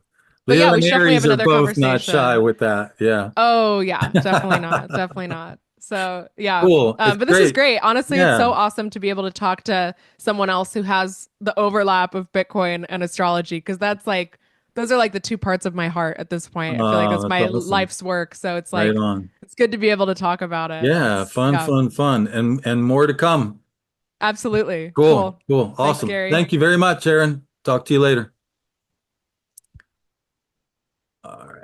But Leo yeah, we and should definitely have Aries are another both not shy conversation. with that. Yeah. Oh yeah, definitely not. Definitely not. So yeah. Cool. It's But this is great. great. Honestly, it's so Yeah. awesome to be able to talk to someone else who has the overlap of Bitcoin and astrology because that's like those are like the two parts of my heart at this point. I feel like Oh, that's that's my awesome. life's work. So it's Right like on. it's good to be able to talk about it. Yeah. Fun, Yeah, fun, fun. And more to come. absolutely. Cool. Cool. Cool. Thanks, Awesome. Gary. Thank you very much, Aaron. Talk to you later.